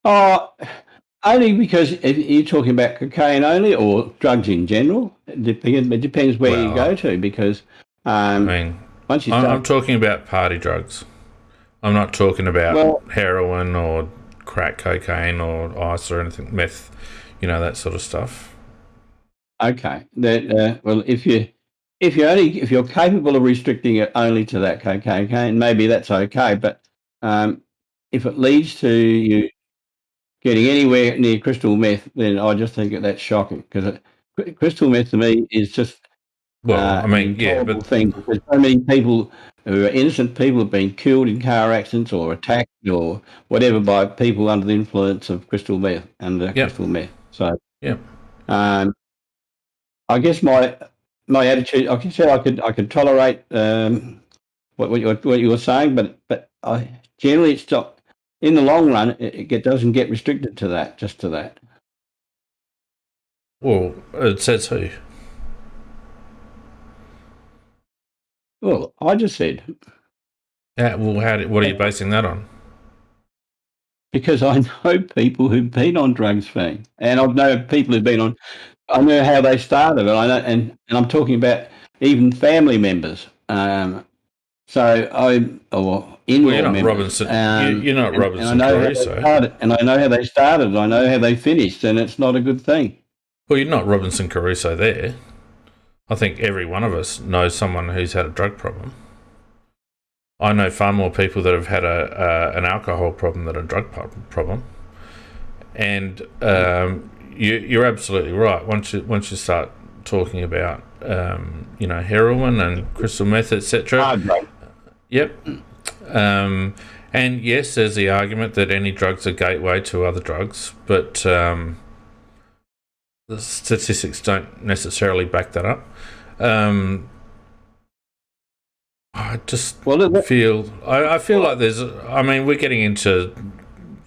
Only because you're talking about cocaine only, or drugs in general. It depends where you go to, because once you start, I'm talking about party drugs. I'm not talking about heroin or crack cocaine or ice or anything, meth, that sort of stuff. Okay. Well, if you're capable of restricting it only to that cocaine, maybe that's okay. But if it leads to you getting anywhere near crystal meth, then I just think that's shocking, because crystal meth to me is just an intolerable thing, because so many people who are innocent people have been killed in car accidents or attacked or whatever by people under the influence of crystal meth crystal meth. So I guess my attitude, I can say I could tolerate what you were saying, but I generally it's not, in the long run it doesn't get restricted to that, just to that. Well, it says who? Well, I just said. What are you basing that on? Because I know people who've been on drugs, Fang, and I know people who've been on. I know how they started, and I know, and I'm talking about even family members. You're not members. Robinson. You're not Robinson Crusoe. And I know how they started. I know how they finished, and it's not a good thing. Well, you're not Robinson Crusoe there. I think every one of us knows someone who's had a drug problem. I know far more people that have had an alcohol problem than a drug problem. And you're absolutely right. Once you start talking about heroin and crystal meth, etc. Yep. And yes, there's the argument that any drug's a gateway to other drugs, but the statistics don't necessarily back that up. I just feel like there's. I mean, we're getting into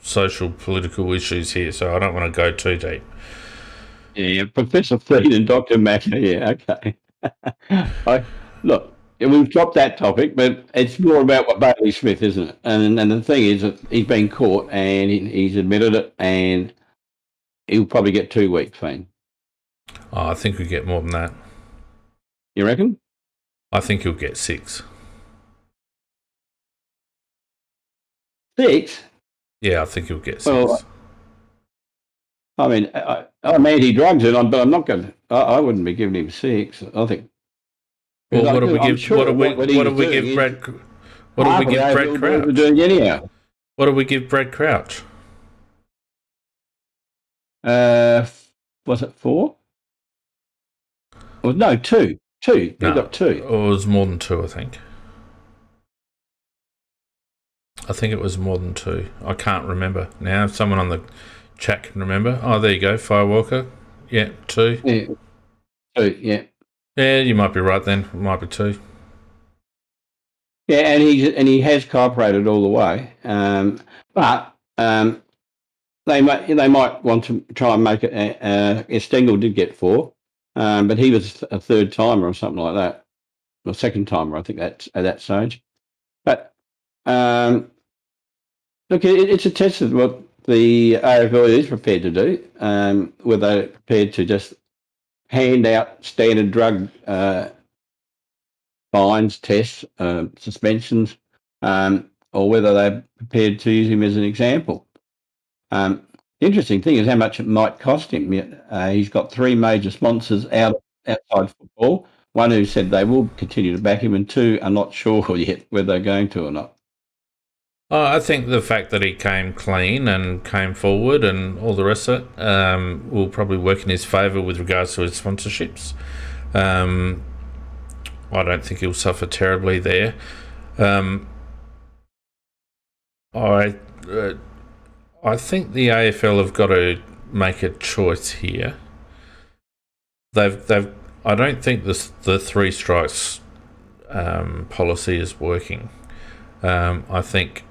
social political issues here, so I don't want to go too deep. Yeah, Professor Fleet and Dr. Macker. Yeah, okay. Look, we've dropped that topic, but it's more about what Bailey Smith, isn't it? And the thing is that he's been caught and he's admitted it, and he'll probably get 2 weeks, fine. Oh, I think we get more than that. You reckon? I think he'll get 6. 6? Yeah, I think he'll get 6. Well, I mean, I'm anti-drugs, but I'm not going to. I wouldn't be giving him 6. I think. Well, what do we give? What do we give Brad? What do we give Brad Crouch? Anyhow. What do we give Brad Crouch? Was it 4? Well, no, 2. 2. He got 2. It was more than 2, I think. I think it was more than 2. I can't remember now. If someone on the chat can remember. Oh, there you go, Firewalker. Yeah, 2. Yeah, 2. Yeah. Yeah, you might be right then. It might be 2. Yeah, and he has cooperated all the way. But they might want to try and make it. Stengel did get 4, but he was a third timer or something like that, or second timer, I think, at that stage. But look, it's a test of what the AFL is prepared to do. Whether they're prepared to just hand out standard drug fines, tests, suspensions, or whether they're prepared to use him as an example. The interesting thing is how much it might cost him. He's got 3 major sponsors outside football. One who said they will continue to back him, and 2 are not sure yet whether they're going to or not. I think the fact that he came clean and came forward and all the rest of it will probably work in his favour with regards to his sponsorships. I don't think he'll suffer terribly there. I think the AFL have got to make a choice here. I don't think the 3 strikes policy is working. I think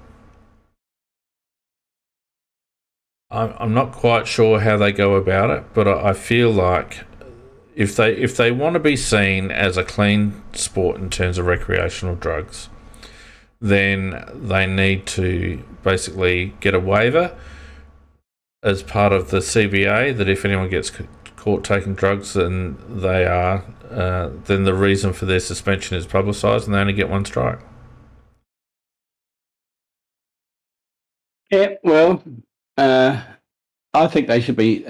I'm not quite sure how they go about it, but I feel like if they want to be seen as a clean sport in terms of recreational drugs, then they need to basically get a waiver as part of the CBA that if anyone gets caught taking drugs, then then the reason for their suspension is publicised and they only get 1 strike. Yeah, well, I think they should be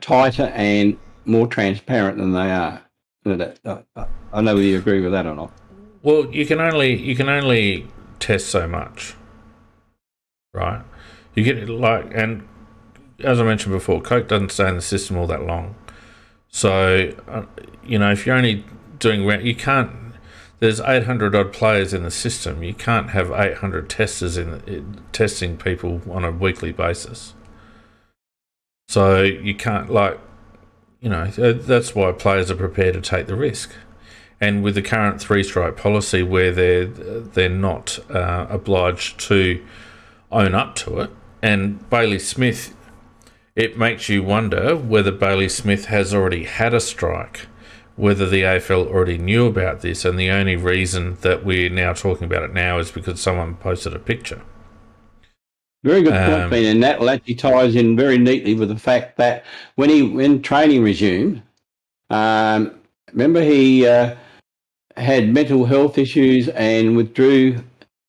tighter and more transparent than they are. I know whether you agree with that or not. Well, you can only test so much, right? You get and as I mentioned before, Coke doesn't stay in the system all that long. So, if you're only doing, you can't. There's 800 odd players in the system. You can't have 800 testers testing people on a weekly basis. So you can't that's why players are prepared to take the risk. And with the current 3-strike policy, where they're not obliged to own up to it, and Bailey Smith, it makes you wonder whether Bailey Smith has already had a strike, whether the AFL already knew about this, and the only reason that we're now talking about it now is because someone posted a picture. Very good point, Ben, and that actually ties in very neatly with the fact that when training resumed, remember he had mental health issues and withdrew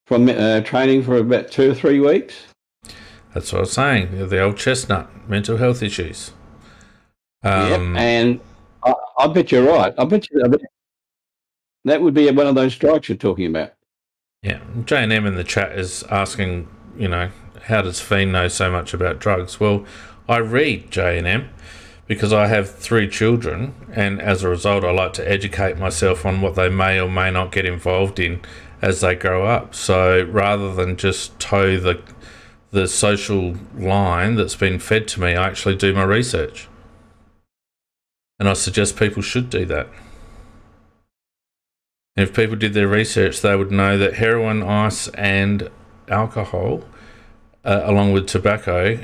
from training for about 2 or 3 weeks. That's what I was saying. The old chestnut, mental health issues. And I bet you're right. I bet that would be one of those strikes you're talking about. Yeah, J&M in the chat is asking, how does Fiend know so much about drugs? Well, I read J&M because I have 3 children, and as a result, I like to educate myself on what they may or may not get involved in as they grow up. So rather than just toe the social line that's been fed to me, I actually do my research. And I suggest people should do that. And if people did their research, they would know that heroin, ice, and alcohol, along with tobacco,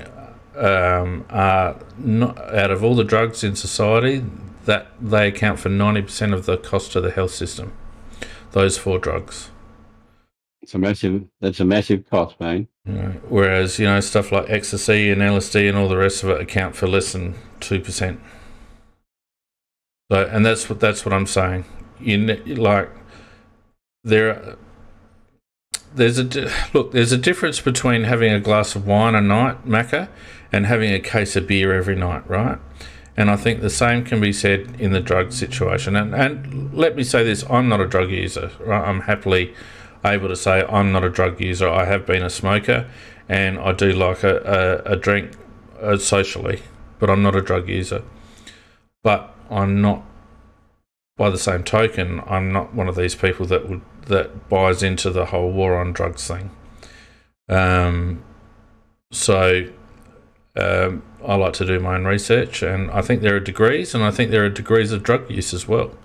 are not, out of all the drugs in society, that they account for 90% of the cost to the health system. Those 4 drugs. That's a massive cost, man. Whereas, stuff like ecstasy and LSD and all the rest of it account for less than 2%. So, and that's what I'm saying. There's a difference between having a glass of wine a night, Macca, and having a case of beer every night, right? And I think the same can be said in the drug situation. And let me say this, I'm not a drug user, right? I'm happily able to say I'm not a drug user. I have been a smoker, and I do like a drink socially, but I'm not a drug user. But I'm not, by the same token, I'm not one of these people that buys into the whole war on drugs thing. I like to do my own research, and I think there are degrees, and I think there are degrees of drug use as well.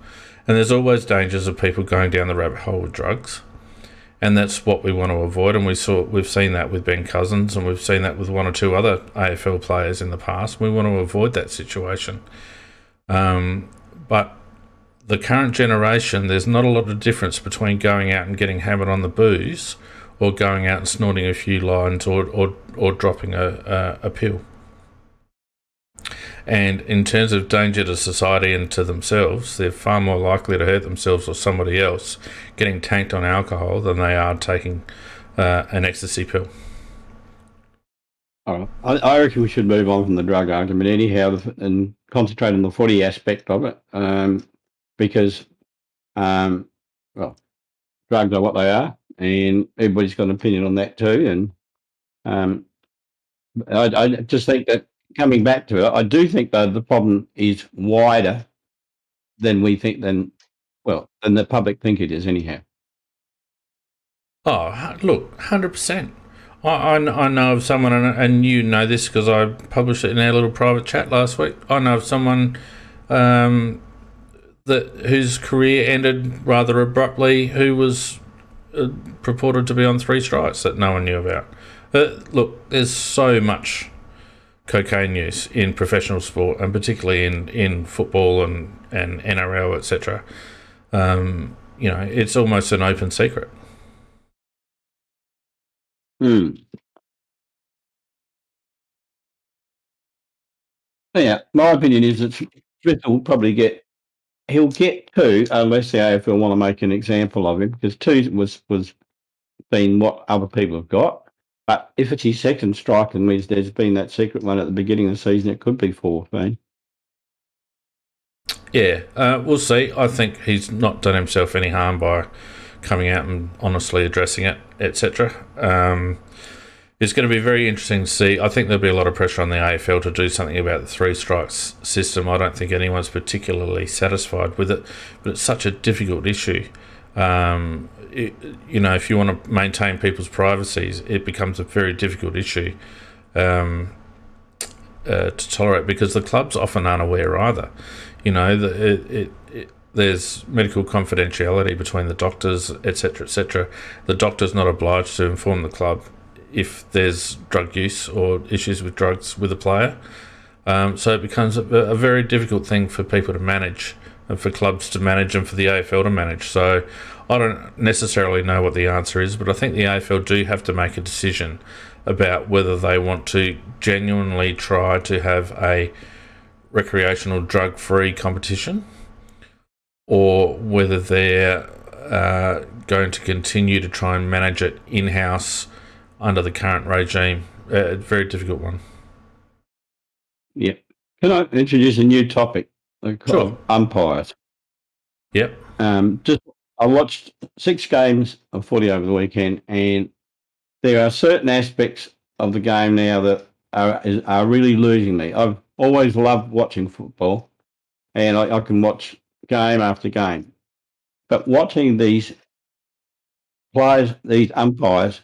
And there's always dangers of people going down the rabbit hole with drugs, and that's what we want to avoid. And we've seen that with Ben Cousins, and we've seen that with 1 or 2 other AFL players in the past. We want to avoid that situation. But the current generation, there's not a lot of difference between going out and getting hammered on the booze or going out and snorting a few lines or dropping a pill. And in terms of danger to society and to themselves, they're far more likely to hurt themselves or somebody else getting tanked on alcohol than they are taking an ecstasy pill. All right. I reckon we should move on from the drug argument anyhow and concentrate on the footy aspect of it, because, drugs are what they are, and everybody's got an opinion on that too. And I just think that, coming back to it, I do think though the problem is wider than we think, than the public think it is anyhow. Oh, look, 100%. I know of someone, and you know this because I published it in our little private chat last week. I know of someone whose career ended rather abruptly, who was purported to be on 3 strikes that no one knew about. Look, there's so much cocaine use in professional sport, and particularly in football and NRL, etc. It's almost an open secret. Yeah, my opinion is that Smith will probably he'll get 2 unless the AFL want to make an example of him, because 2 was been what other people have got. But if it's his second strike and there's been that secret one at the beginning of the season, it could be 14. Yeah, we'll see. I think he's not done himself any harm by coming out and honestly addressing it, etc. It's going to be very interesting to see. I think there'll be a lot of pressure on the AFL to do something about the 3 strikes system. I don't think anyone's particularly satisfied with it, but it's such a difficult issue. If you want to maintain people's privacies, it becomes a very difficult issue to tolerate, because the clubs often aren't aware either. There's medical confidentiality between the doctors, etc., etc. The doctor's not obliged to inform the club if there's drug use or issues with drugs with a player. So it becomes a very difficult thing for people to manage, and for clubs to manage, and for the AFL to manage. So I don't necessarily know what the answer is, but I think the AFL do have to make a decision about whether they want to genuinely try to have a recreational drug-free competition, or whether they're going to continue to try and manage it in-house under the current regime. A very difficult one. Yeah. Can I introduce a new topic? Sure. Umpires. Yep. I watched 6 games of footy over the weekend, and there are certain aspects of the game now that are really losing me. I've always loved watching football, and I can watch game after game. But watching these players, these umpires,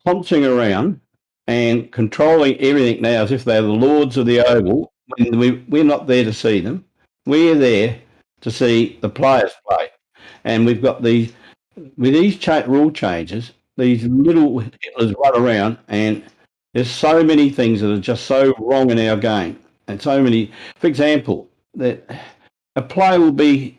pouncing around and controlling everything now as if they're the lords of the oval, when we're not there to see them. We're there to see the players play. And we've got with these rule changes, these little Hitlers run around, and there's so many things that are just so wrong in our game. And so many, for example, that a player will be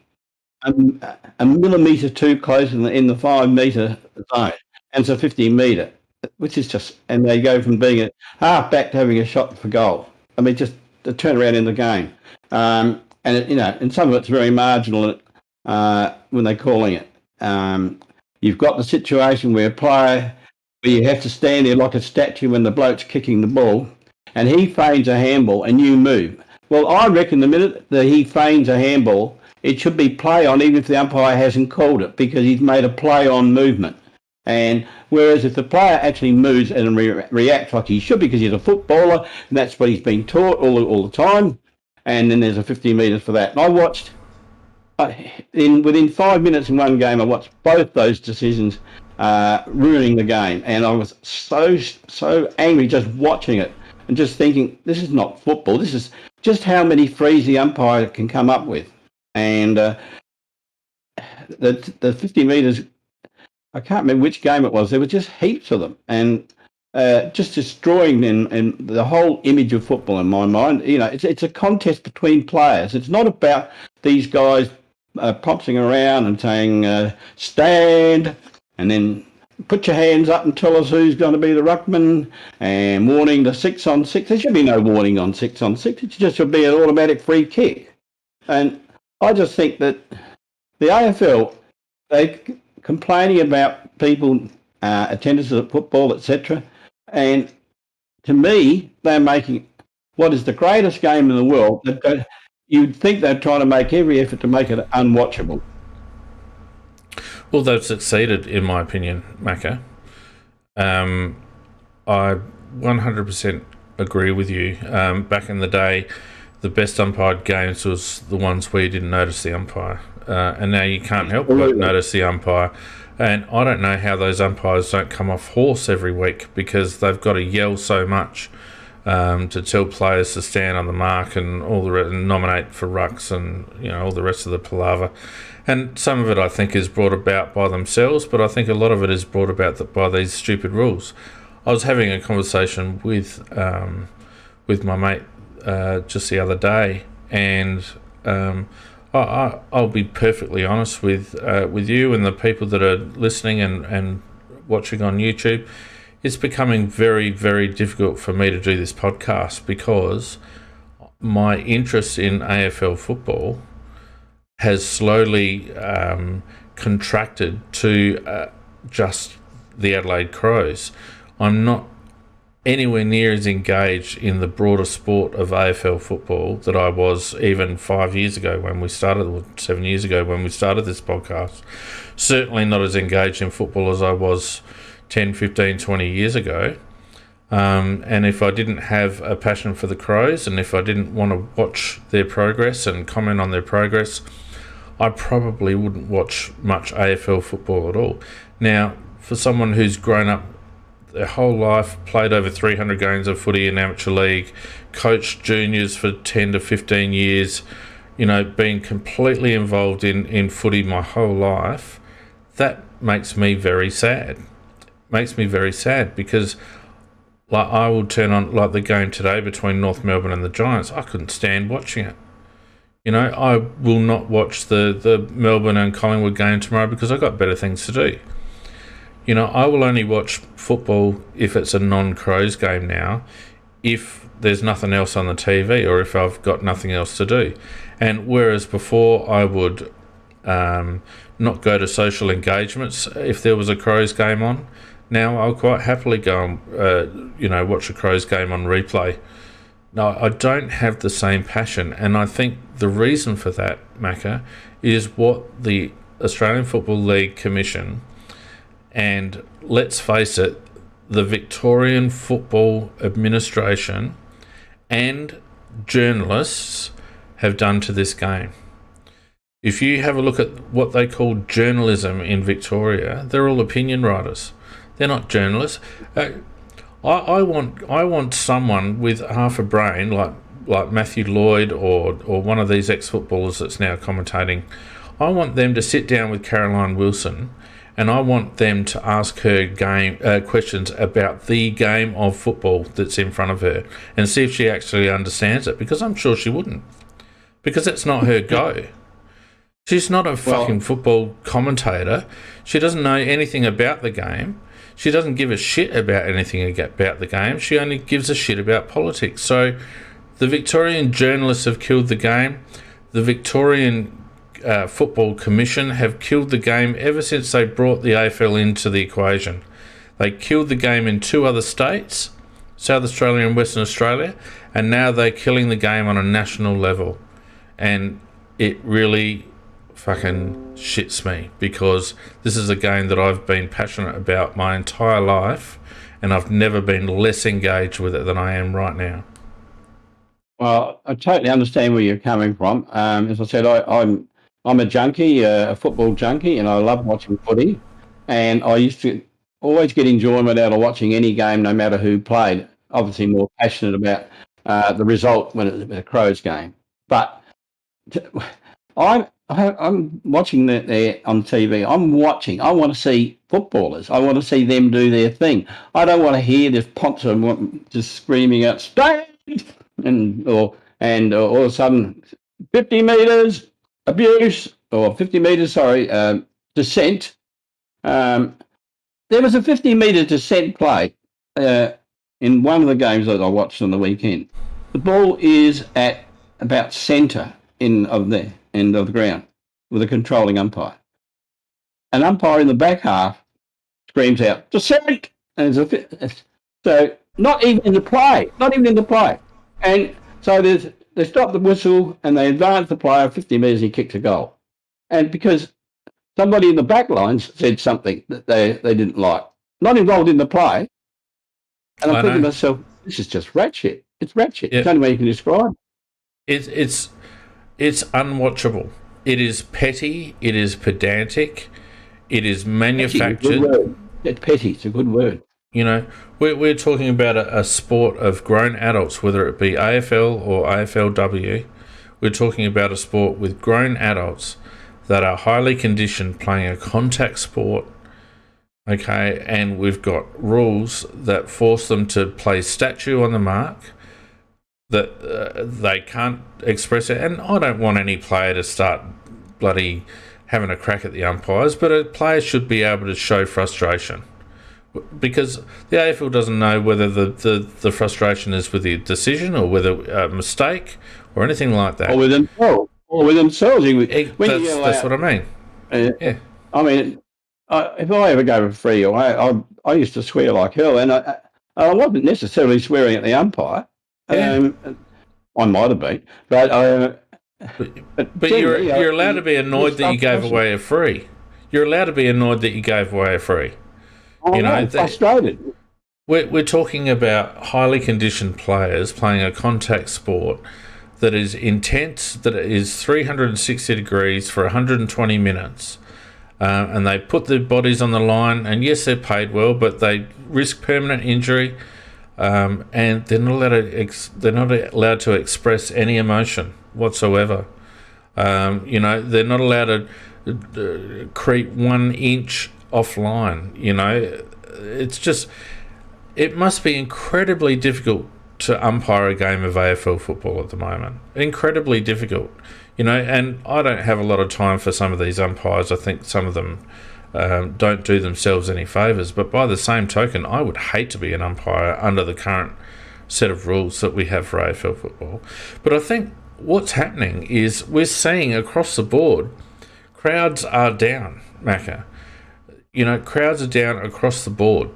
a millimetre too close in the 5 metre zone, and it's a 50 metre, which is just, and they go from being a half back to having a shot for goal. I mean, just the turnaround in the game. And some of it's very marginal when they're calling it. You've got the situation where you have to stand there like a statue when the bloke's kicking the ball, and he feigns a handball and you move. Well, I reckon the minute that he feigns a handball, it should be play on, even if the umpire hasn't called it, because he's made a play on movement. And whereas if the player actually moves and reacts like he should, because he's a footballer and that's what he's been taught all the time, and then there's a 50 metres for that. And I watched, within 5 minutes in one game, I watched both those decisions ruining the game. And I was so angry just watching it and just thinking, this is not football. This is just how many frees the umpire can come up with. And the 50 metres, I can't remember which game it was. There were just heaps of them, and just destroying and the whole image of football in my mind. It's a contest between players. It's not about these guys pouncing around and saying stand, and then put your hands up and tell us who's going to be the ruckman, and warning the 6-on-6. There should be no warning on 6-on-6. It just should be an automatic free kick. And I just think that the AFL, they're complaining about people, attendance at football, etc. And to me, they're making what is the greatest game in the world. You'd think they're trying to make every effort to make it unwatchable. Well, they've succeeded, in my opinion, Macca. I 100% agree with you. Back in the day, the best umpired games was the ones where you didn't notice the umpire. And now you can't help but notice the umpire. And I don't know how those umpires don't come off horse every week, because they've got to yell so much to tell players to stand on the mark and and nominate for rucks and all the rest of the palaver. And some of it, I think, is brought about by themselves, but I think a lot of it is brought about by these stupid rules. I was having a conversation with my mate just the other day, and I'll be perfectly honest with you and the people that are listening and watching on YouTube. It's becoming very, very difficult for me to do this podcast, because my interest in AFL football has slowly contracted to just the Adelaide Crows. I'm not anywhere near as engaged in the broader sport of AFL football that I was even 5 years ago when we started, or 7 years ago when we started this podcast. Certainly not as engaged in football as I was 10, 15, 20 years ago. And if I didn't have a passion for the Crows, and if I didn't want to watch their progress and comment on their progress, I probably wouldn't watch much AFL football at all. Now, for someone who's grown up their whole life, played over 300 games of footy in amateur league, coached juniors for 10 to 15 years, been completely involved in footy my whole life, that makes me very sad. Makes me very sad because I will turn on the game today between North Melbourne and the Giants. I couldn't stand watching it. I will not watch the Melbourne and Collingwood game tomorrow because I've got better things to do. I will only watch football if it's a non-Crows game now, if there's nothing else on the TV or if I've got nothing else to do. And whereas before I would not go to social engagements if there was a Crows game on, now I'll quite happily go and watch a Crows game on replay. No, I don't have the same passion, and I think the reason for that, Macca, is what the Australian Football League Commission and, let's face it, the Victorian Football Administration and journalists have done to this game. If you have a look at what they call journalism in Victoria, they're all opinion writers. They're not journalists. I want someone with half a brain like Matthew Lloyd or one of these ex-footballers that's now commentating. I want them to sit down with Caroline Wilson, and I want them to ask her questions about the game of football that's in front of her and see if she actually understands it, because I'm sure she wouldn't, because that's not her go. She's not a fucking football commentator. She doesn't know anything about the game. She doesn't give a shit about anything about the game. She only gives a shit about politics. So the Victorian journalists have killed the game. The Victorian Football Commission have killed the game ever since they brought the AFL into the equation. They killed the game in 2 other states, South Australia and Western Australia, and now they're killing the game on a national level. And it really fucking shits me, because this is a game that I've been passionate about my entire life, and I've never been less engaged with it than I am right now. Well, I totally understand where you're coming from. As I said, I'm a junkie, a football junkie, and I love watching footy. And I used to always get enjoyment out of watching any game, no matter who played. Obviously, more passionate about the result when it was a Crows game. But I'm watching that there on TV. I want to see footballers. I want to see them do their thing. I don't want to hear this Ponce just screaming out, "Stand!" and all of a sudden, 50 metres abuse, or 50 metres, descent. There was a 50-metre descent play in one of the games that I watched on the weekend. The ball is at about centre of the end of the ground with a controlling umpire. An umpire in the back half screams out, "Descent!" And so not even in the play. And so they stop the whistle and they advance the player 50 metres, he kicks a goal. And because somebody in the back lines said something that they didn't like, not involved in the play. And I'm thinking to myself, this is just rat shit. It's rat shit. Yeah. It's the only way you can describe it. It's unwatchable. It is petty. It is pedantic. It is manufactured. It's petty. It's a good word. We're talking about a sport of grown adults, whether it be AFL or AFLW. We're talking about a sport with grown adults that are highly conditioned playing a contact sport, okay, and we've got rules that force them to play statue on the mark, that they can't express it. And I don't want any player to start bloody having a crack at the umpires, but a player should be able to show frustration, because the AFL doesn't know whether the frustration is with the decision or whether a mistake or anything like that. Or with themselves. That's what I mean. Yeah. I mean, if I ever go for free, I used to swear like hell, and I wasn't necessarily swearing at the umpire. Yeah. I might have been, but But you're allowed to be annoyed that you gave away a free. You're allowed to be annoyed that you gave away a free. Frustrated. We're talking about highly conditioned players playing a contact sport that is intense, that is 360 degrees for 120 minutes. And they put their bodies on the line, and yes, they're paid well, but they risk permanent injury, and they're not allowed to express any emotion whatsoever. They're not allowed to creep 1 inch offline. It must be incredibly difficult to umpire a game of AFL football at the moment. Incredibly difficult. And I don't have a lot of time for some of these umpires. I think some of them don't do themselves any favours. But by the same token, I would hate to be an umpire under the current set of rules that we have for AFL football. But I think what's happening is we're seeing across the board, crowds are down, Macca. Crowds are down across the board.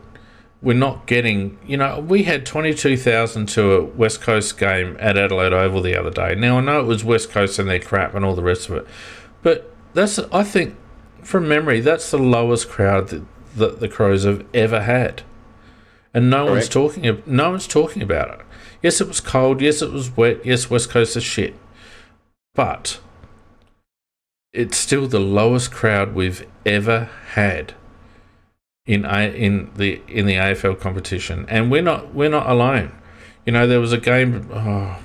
We're not getting, we had 22,000 to a West Coast game at Adelaide Oval the other day. Now, I know it was West Coast and their crap and all the rest of it, but I think, from memory, that's the lowest crowd that the Crows have ever had. And no one's talking about it. Yes, it was cold. Yes, it was wet. Yes, West Coast is shit. But it's still the lowest crowd we've ever had in the AFL competition, and we're not alone. There was a game.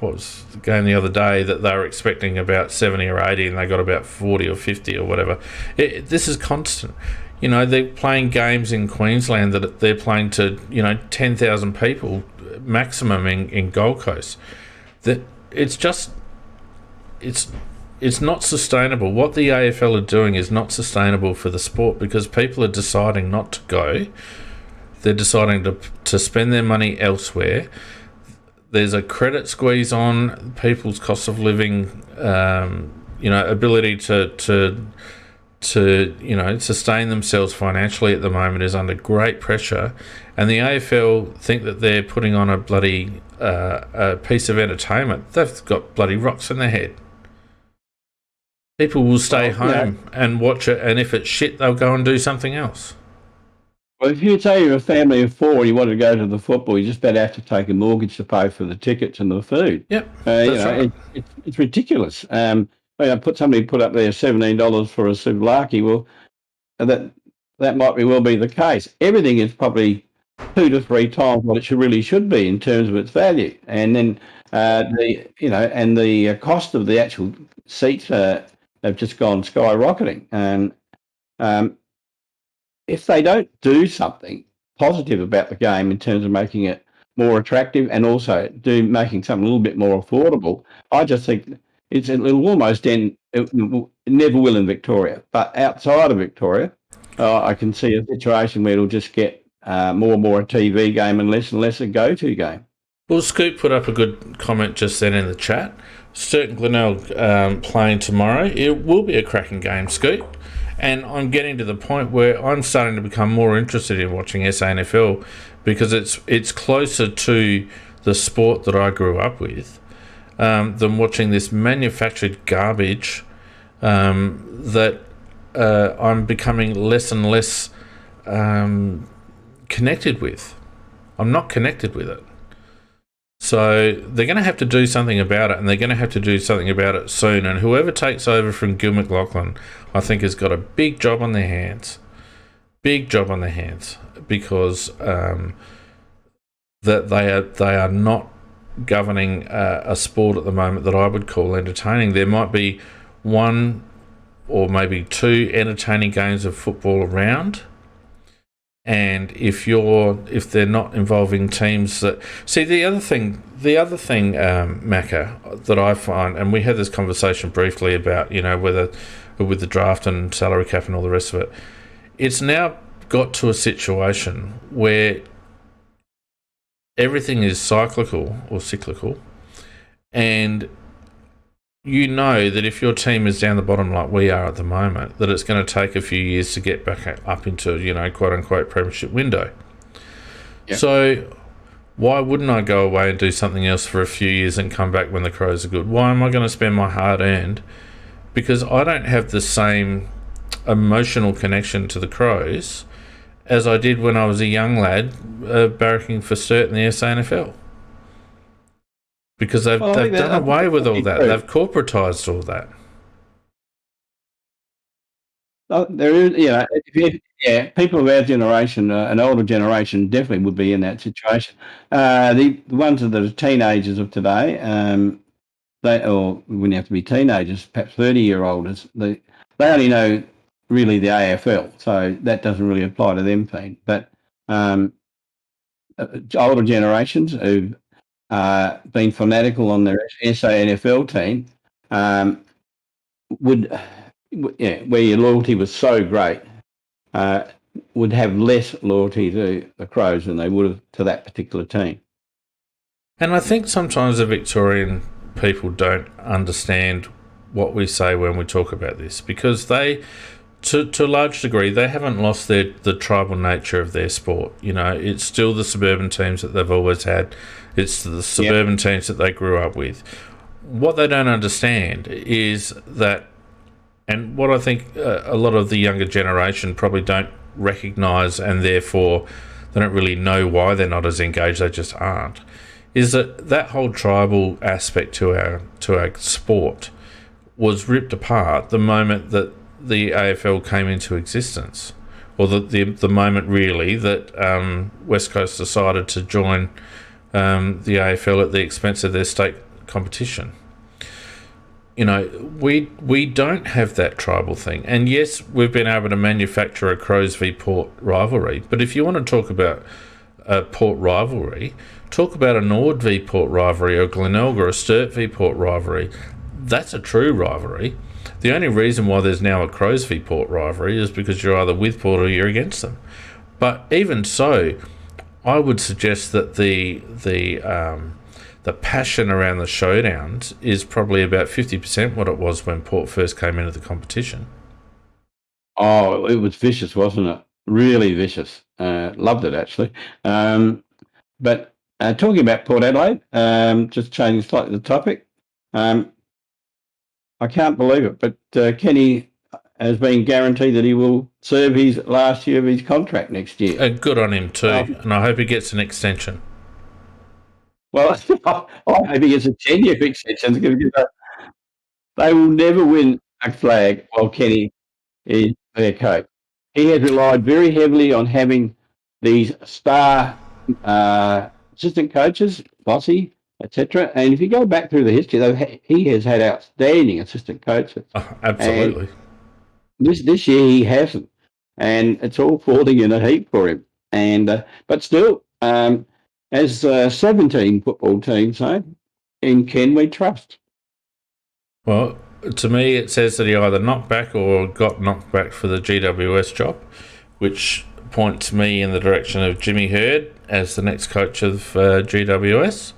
What was the game the other day that they were expecting about 70 or 80, and they got about 40 or 50 or whatever. This is constant. They're playing games in Queensland that they're playing to 10,000 people maximum in Gold Coast. That it's not sustainable. What the AFL are doing is not sustainable for the sport, because people are deciding not to go. They're deciding to spend their money elsewhere. There's a credit squeeze on people's cost of living, ability to sustain themselves financially at the moment is under great pressure. And the AFL think that they're putting on a bloody a piece of entertainment. They've got bloody rocks in their head. People will stay home and watch it, and if it's shit, they'll go and do something else. Well, if you say you're a family of four and you want to go to the football, you just about have to take a mortgage to pay for the tickets and the food. Yep, right. It's ridiculous. Somebody put up there $17 for a souvlaki. Well, that might well be the case. Everything is probably 2 to 3 times what it should be in terms of its value, and then the cost of the actual seats have just gone skyrocketing. And if they don't do something positive about the game in terms of making it more attractive and also making something a little bit more affordable, I just think it'll almost end. It never will in Victoria, but outside of Victoria, I can see a situation where it'll just get more and more a TV game and less a go-to game. Well, Scoop put up a good comment just then in the chat. Sturt Glenelg playing tomorrow. It will be a cracking game, Scoop. And I'm getting to the point where I'm starting to become more interested in watching SANFL because it's closer to the sport that I grew up with than watching this manufactured garbage that I'm becoming less and less connected with. I'm not connected with it. So they're going to have to do something about it, and they're going to have to do something about it soon. And whoever takes over from Gil McLachlan, I think, has got a big job on their hands. Big job on their hands, because that they are not governing a sport at the moment that I would call entertaining. There might be 1 or maybe 2 entertaining games of football around. And if they're not involving teams that the other thing, Macca, that I find, and we had this conversation briefly about whether with the draft and salary cap and all the rest of it, it's now got to a situation where everything is cyclical, and you know that if your team is down the bottom like we are at the moment, that it's going to take a few years to get back up into, quote unquote premiership window. Yep. So why wouldn't I go away and do something else for a few years and come back when the Crows are good? Why am I going to spend my hard earned? Because I don't have the same emotional connection to the Crows as I did when I was a young lad barracking for Sturt in the SANFL. Because they've done away with all that. They've corporatised all that. There is, people of our generation, an older generation, definitely would be in that situation. The ones that are teenagers of today, or when you have to be teenagers, perhaps 30-year-olds, they only know really the AFL, so that doesn't really apply to them. But older generations who've been fanatical on their SANFL team where your loyalty was so great, would have less loyalty to the Crows than they would have to that particular team. And I think sometimes the Victorian people don't understand what we say when we talk about this, because they, to a large degree, they haven't lost the tribal nature of their sport. It's still the suburban teams that they've always had. It's the suburban teams that they grew up with. What they don't understand is that, and what I think a lot of the younger generation probably don't recognise, and therefore they don't really know why they're not as engaged, they just aren't, is that whole tribal aspect to our sport was ripped apart the moment that the AFL came into existence, or the moment really that West Coast decided to join the AFL at the expense of their state competition. We don't have that tribal thing. And yes, we've been able to manufacture a Crows v Port rivalry, but if you want to talk about a Port rivalry, talk about a Nord v Port rivalry, or Glenelg or a Sturt v Port rivalry. That's a true rivalry. The only reason why there's now a Crows v Port rivalry is because you're either with Port or you're against them. But even so, I would suggest that the passion around the showdowns is probably about 50% what it was when Port first came into the competition. Oh, it was vicious, wasn't it? Really vicious. Loved it, actually. But talking about Port Adelaide, just changing slightly the topic, I can't believe it, but Kenny has been guaranteed that he will serve his last year of his contract next year. And good on him too, and I hope he gets an extension. Well, I hope he gets a 10-year extension, because they will never win a flag while Kenny is their coach. He has relied very heavily on having these star assistant coaches, Bossy, etc. And if you go back through the history, he has had outstanding assistant coaches. Oh, absolutely. And this year he hasn't, and it's all falling in a heap for him. And but still, as 17 football teams say, in Ken we trust. Well, to me, it says that he either knocked back or got knocked back for the GWS job, which points me in the direction of Jimmy Hurd as the next coach of GWS.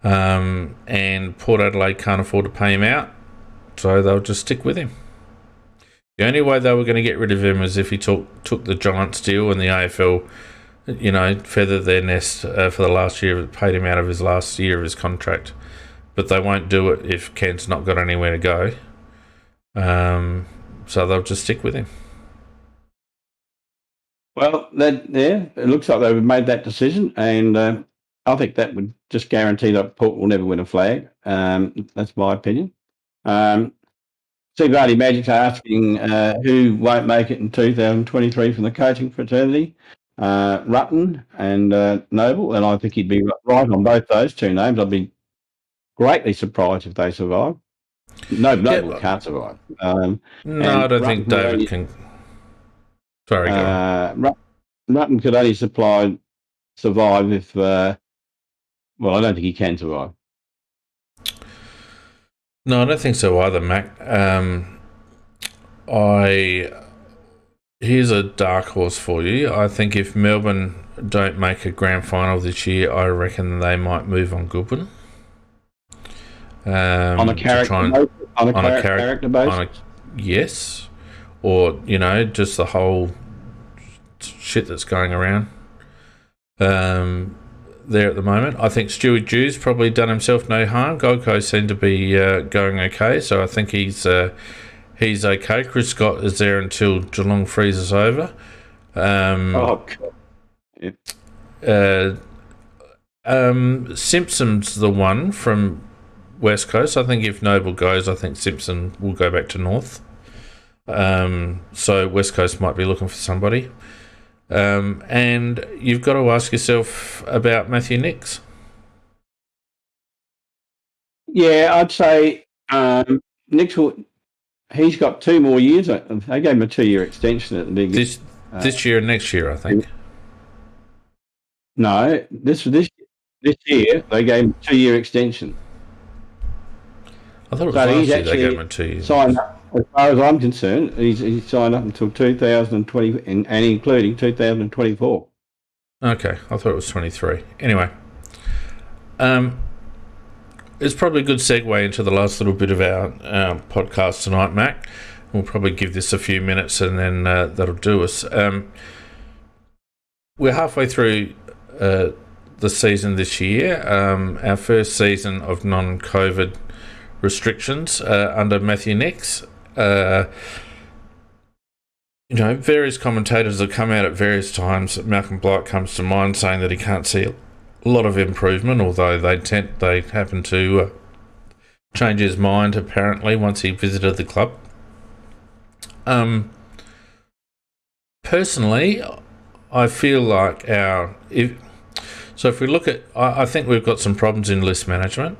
And Port Adelaide can't afford to pay him out, so they'll just stick with him. The only way they were going to get rid of him is if he took the Giants deal and the AFL, feathered their nest for the last year, paid him out of his last year of his contract. But they won't do it if Ken's not got anywhere to go. So they'll just stick with him. Well, it looks like they've made that decision, and I think that would just guarantee that Port will never win a flag. That's my opinion. Steve Vardy Magic's asking who won't make it in 2023 from the coaching fraternity. Rutten and Noble, and I think he'd be right on both those two names. I'd be greatly surprised if they survive. Noble can't survive. No, I don't think David can. Sorry, go on. Rutten could only survive if. Well, I don't think he can survive. No, I don't think so either, Mac. Here's a dark horse for you. I think if Melbourne don't make a grand final this year, I reckon they might move on Goodwin. On a character character basis? Yes. Or, just the whole shit that's going around there at the moment. I think Stuart Dew's probably done himself no harm. Gold Coast seem to be going okay, so I think he's okay. Chris Scott is there until Geelong freezes over. God. Simpson's the one from West Coast. I think if Noble goes, I think Simpson will go back to North. So West Coast might be looking for somebody. And you've got to ask yourself about Matthew Nicks. Yeah, I'd say Nicks he's got 2 more years. They gave him a 2-year extension at the beginning. This year and next year, I think. No, this year they gave him a 2-year extension. I thought it was last year they gave him a 2 years. Signed up, as far as I'm concerned, he's signed up until 2020 and including 2024. Okay, I thought it was 23. Anyway, it's probably a good segue into the last little bit of our podcast tonight, Mac. We'll probably give this a few minutes and then that'll do us. We're halfway through the season this year, our first season of non-COVID restrictions under Matthew Nicks. Various commentators have come out at various times. Malcolm Blight comes to mind saying that he can't see a lot of improvement, although they happen to change his mind apparently once he visited the club. Personally, I feel like if we look at, I think we've got some problems in list management.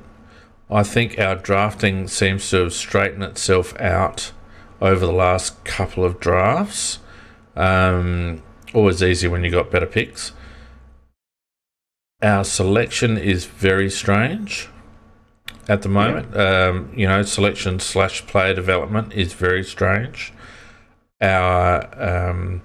I think our drafting seems to have straightened itself out over the last couple of drafts. Always easy when you got better picks. Our selection is very strange at the moment. Selection / player development is very strange. Our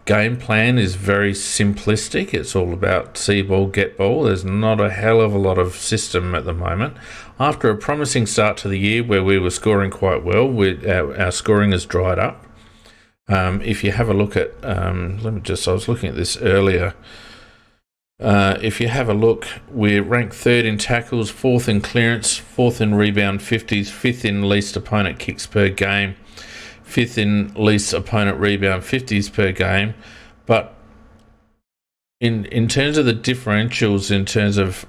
game plan is very simplistic. It's all about see ball, get ball. There's not a hell of a lot of system at the moment. After a promising start to the year where we were scoring quite well, our scoring has dried up. If you have a look at, I was looking at this earlier. If you have a look, we're ranked 3rd in tackles, 4th in clearance, 4th in rebound 50s, 5th in least opponent kicks per game, 5th in least opponent rebound 50s per game. But in terms of the differentials, in terms of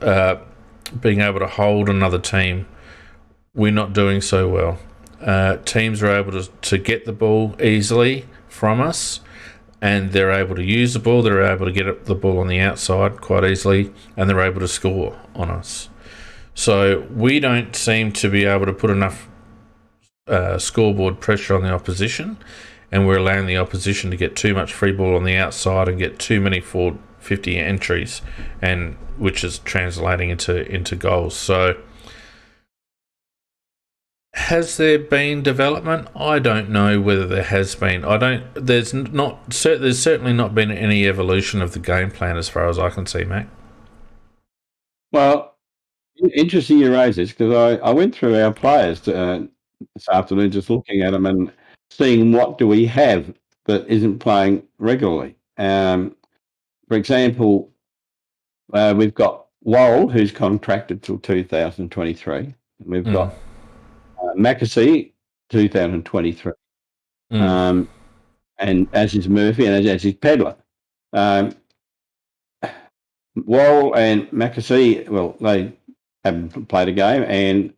being able to hold another team, we're not doing so well. Teams are able to get the ball easily from us, and they're able to use the ball, they're able to get the ball on the outside quite easily, and they're able to score on us. So we don't seem to be able to put enough scoreboard pressure on the opposition, and we're allowing the opposition to get too much free ball on the outside and get too many 450 entries, and which is translating into goals. So has there been development? I don't know whether there has been. There's certainly not been any evolution of the game plan as far as I can see, Mac. Well, interesting you raise this, because I went through our players this afternoon, just looking at them and seeing what do we have that isn't playing regularly. For example, we've got Worrell, who's contracted till 2023. We've got Mackesy, 2023, and as is Murphy and as is Pedler. Worrell and Mackesy, well, they haven't played a game, and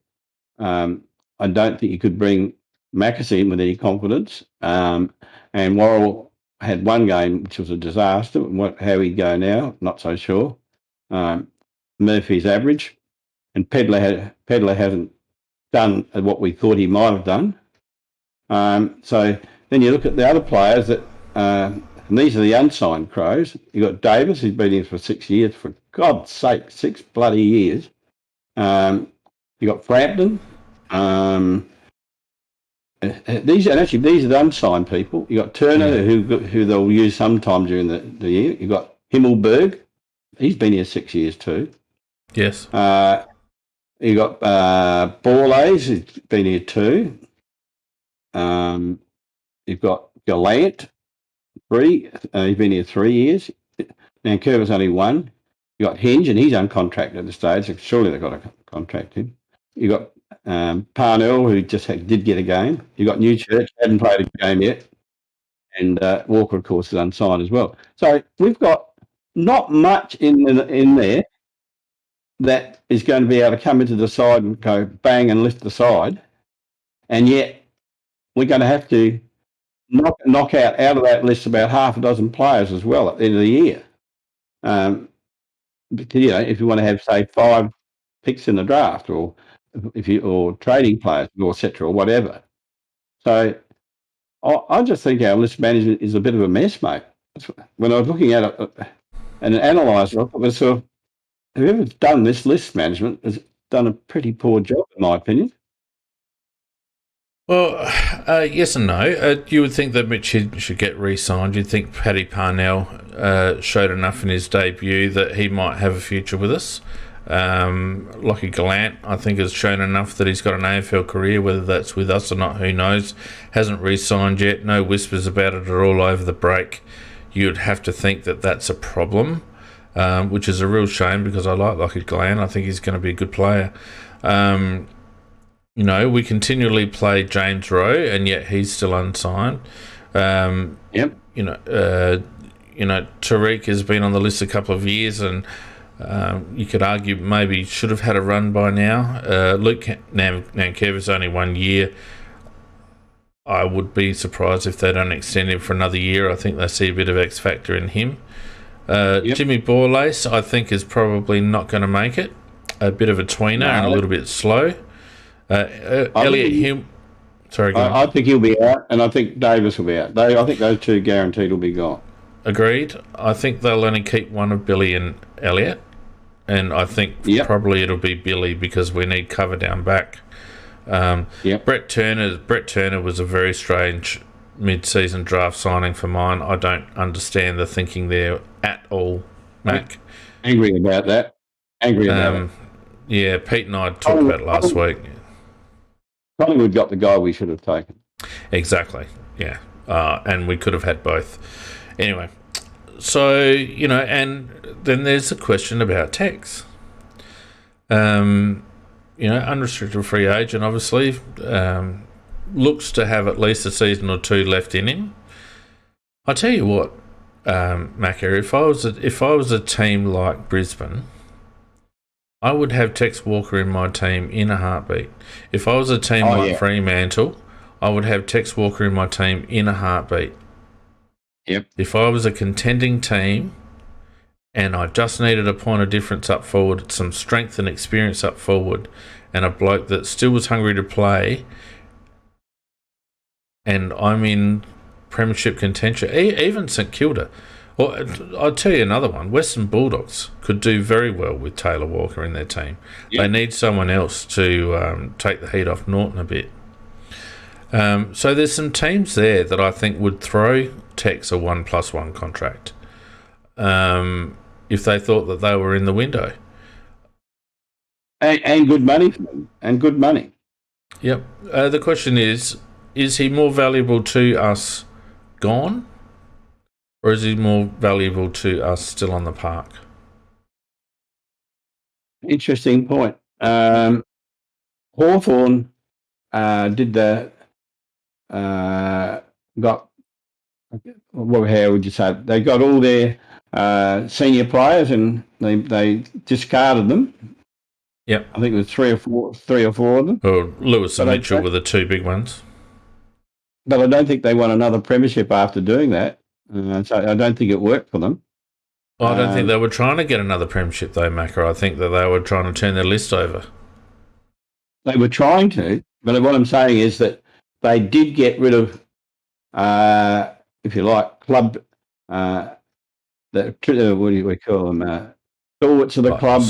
I don't think you could bring Mackesy in with any confidence. And Worrell had one game which was a disaster. How he'd go now, not so sure. Murphy's average, and Pedler hasn't done what we thought he might have done. So then you look at the other players that, and these are the unsigned Crows. You've got Davis, who's been here for 6 years, for God's sake, 6 bloody years. You've got Frampton. These are the unsigned people. You've got Turner, who they'll use sometime during the year. You've got Himmelberg. He's been here 6 years too. Yes. You got Borlays, who's been here 2. You've got Gallant, 3. He's been here 3 years. Nankervis only 1. You got Hinge, and he's uncontracted at the stage. So surely they've got to contract him. You got Parnell, who just did get a game. You got Newchurch, hadn't played a game yet, and Walker, of course, is unsigned as well. So we've got not much in there that is going to be able to come into the side and go bang and lift the side, and yet we're going to have to knock out of that list about half a dozen players as well at the end of the year. If you want to have, say, 5 picks in the draft, or trading players, or et cetera, or whatever. So I just think our list management is a bit of a mess, mate. When I was looking at it and analysing it, I was sort of, whoever's done this list management has done a pretty poor job, in my opinion. Well, yes and no. You would think that Mitch should get re-signed. You'd think Paddy Parnell showed enough in his debut that he might have a future with us. Lockie Gallant, I think, has shown enough that he's got an AFL career, whether that's with us or not, who knows. Hasn't re-signed yet. No whispers about it at all over the break. You'd have to think that that's a problem, which is a real shame because I like Lockie Gallant. I think he's going to be a good player. We continually play James Rowe, and yet he's still unsigned. Yep. Tariq has been on the list a couple of years, and you could argue maybe should have had a run by now. Luke Nankervis only 1 year. I would be surprised if they don't extend him for another year. I think they see a bit of X factor in him. Jimmy Borlace, I think, is probably not going to make it. A bit of a tweener and a little bit slow. Elliot Hume. Sorry, go on. I think he'll be out, and I think Davis will be out. I think those 2 guaranteed will be gone. Agreed. I think they'll only keep one of Billy and Elliot, and I think probably it'll be Billy because we need cover down back. Brett Turner was a very strange mid-season draft signing for mine. I don't understand the thinking there at all, Mac. Angry about that. Yeah, Pete and I talked about it last week. Collingwood got the guy we should have taken. Exactly, yeah. And we could have had both. Anyway, so, and then there's a question about Tex. Unrestricted free agent, obviously, looks to have at least a season or 2 left in him. I tell you what, Macca, if I was a team like Brisbane, I would have Tex Walker in my team in a heartbeat. If I was a team Fremantle, I would have Tex Walker in my team in a heartbeat. Yep. If I was a contending team and I just needed a point of difference up forward, some strength and experience up forward, and a bloke that still was hungry to play, and I'm in premiership contention, even St Kilda. Well, I'll tell you another one. Western Bulldogs could do very well with Taylor Walker in their team. Yep. They need someone else to take the heat off Norton a bit. So there's some teams there that I think would throw Tex a 1+1 contract if they thought that they were in the window. And good money for them. And good money. Yep. The question is he more valuable to us gone? Or is he more valuable to us still on the park? Interesting point. Hawthorn did how would you say? They got all their senior players and they discarded them. Yep. I think it was three or four of them. Or Lewis and Mitchell were the 2 big ones. But I don't think they won another premiership after doing that. So I don't think it worked for them. Well, I don't think they were trying to get another premiership, though, Macca. I think that they were trying to turn their list over. They were trying to, but what I'm saying is that they did get rid of, if you like, club, what do we call them, stalwarts of the club,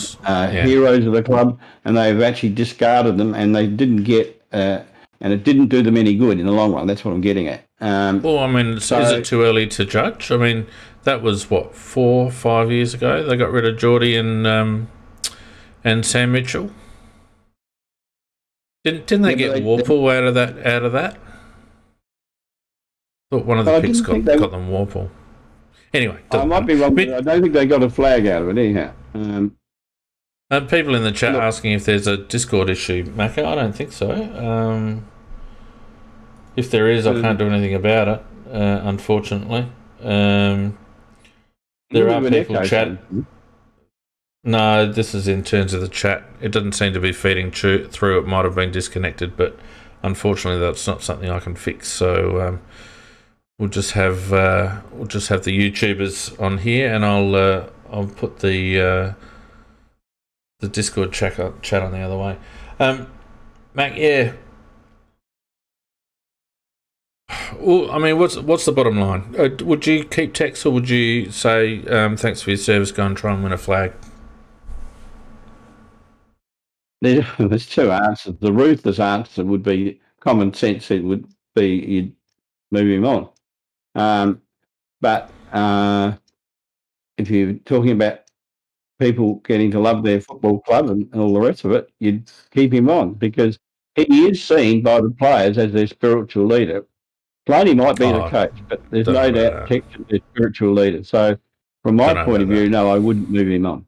heroes of the club, and they've actually discarded them, and they didn't get, and it didn't do them any good in the long run. That's what I'm getting at. Well, I mean, is it too early to judge? I mean, that was, 4 or 5 years ago? They got rid of Geordie and Sam Mitchell? Didn't they get Warple out of that? Thought one of the picks got them Warple. Anyway, I might be wrong, but I don't think they got a flag out of it anyhow. People in the chat asking if there's a Discord issue, Macca. I don't think so. If there is, I can't do anything about it, unfortunately. There are people chat. No, this is in terms of the chat. It doesn't seem to be feeding through. It might have been disconnected, but unfortunately, that's not something I can fix. So we'll just have the YouTubers on here, and I'll put the Discord chat on the other way. Mac, yeah. Well, I mean, what's the bottom line? Would you keep Tex, or would you say thanks for your service, go and try and win a flag? There's two answers. The ruthless answer would be common sense. It would be you'd move him on. But if you're talking about people getting to love their football club and all the rest of it, you'd keep him on because he is seen by the players as their spiritual leader. Blaney might be the coach, but there's no doubt Tex is their spiritual leader. So from my point of view, no, I wouldn't move him on.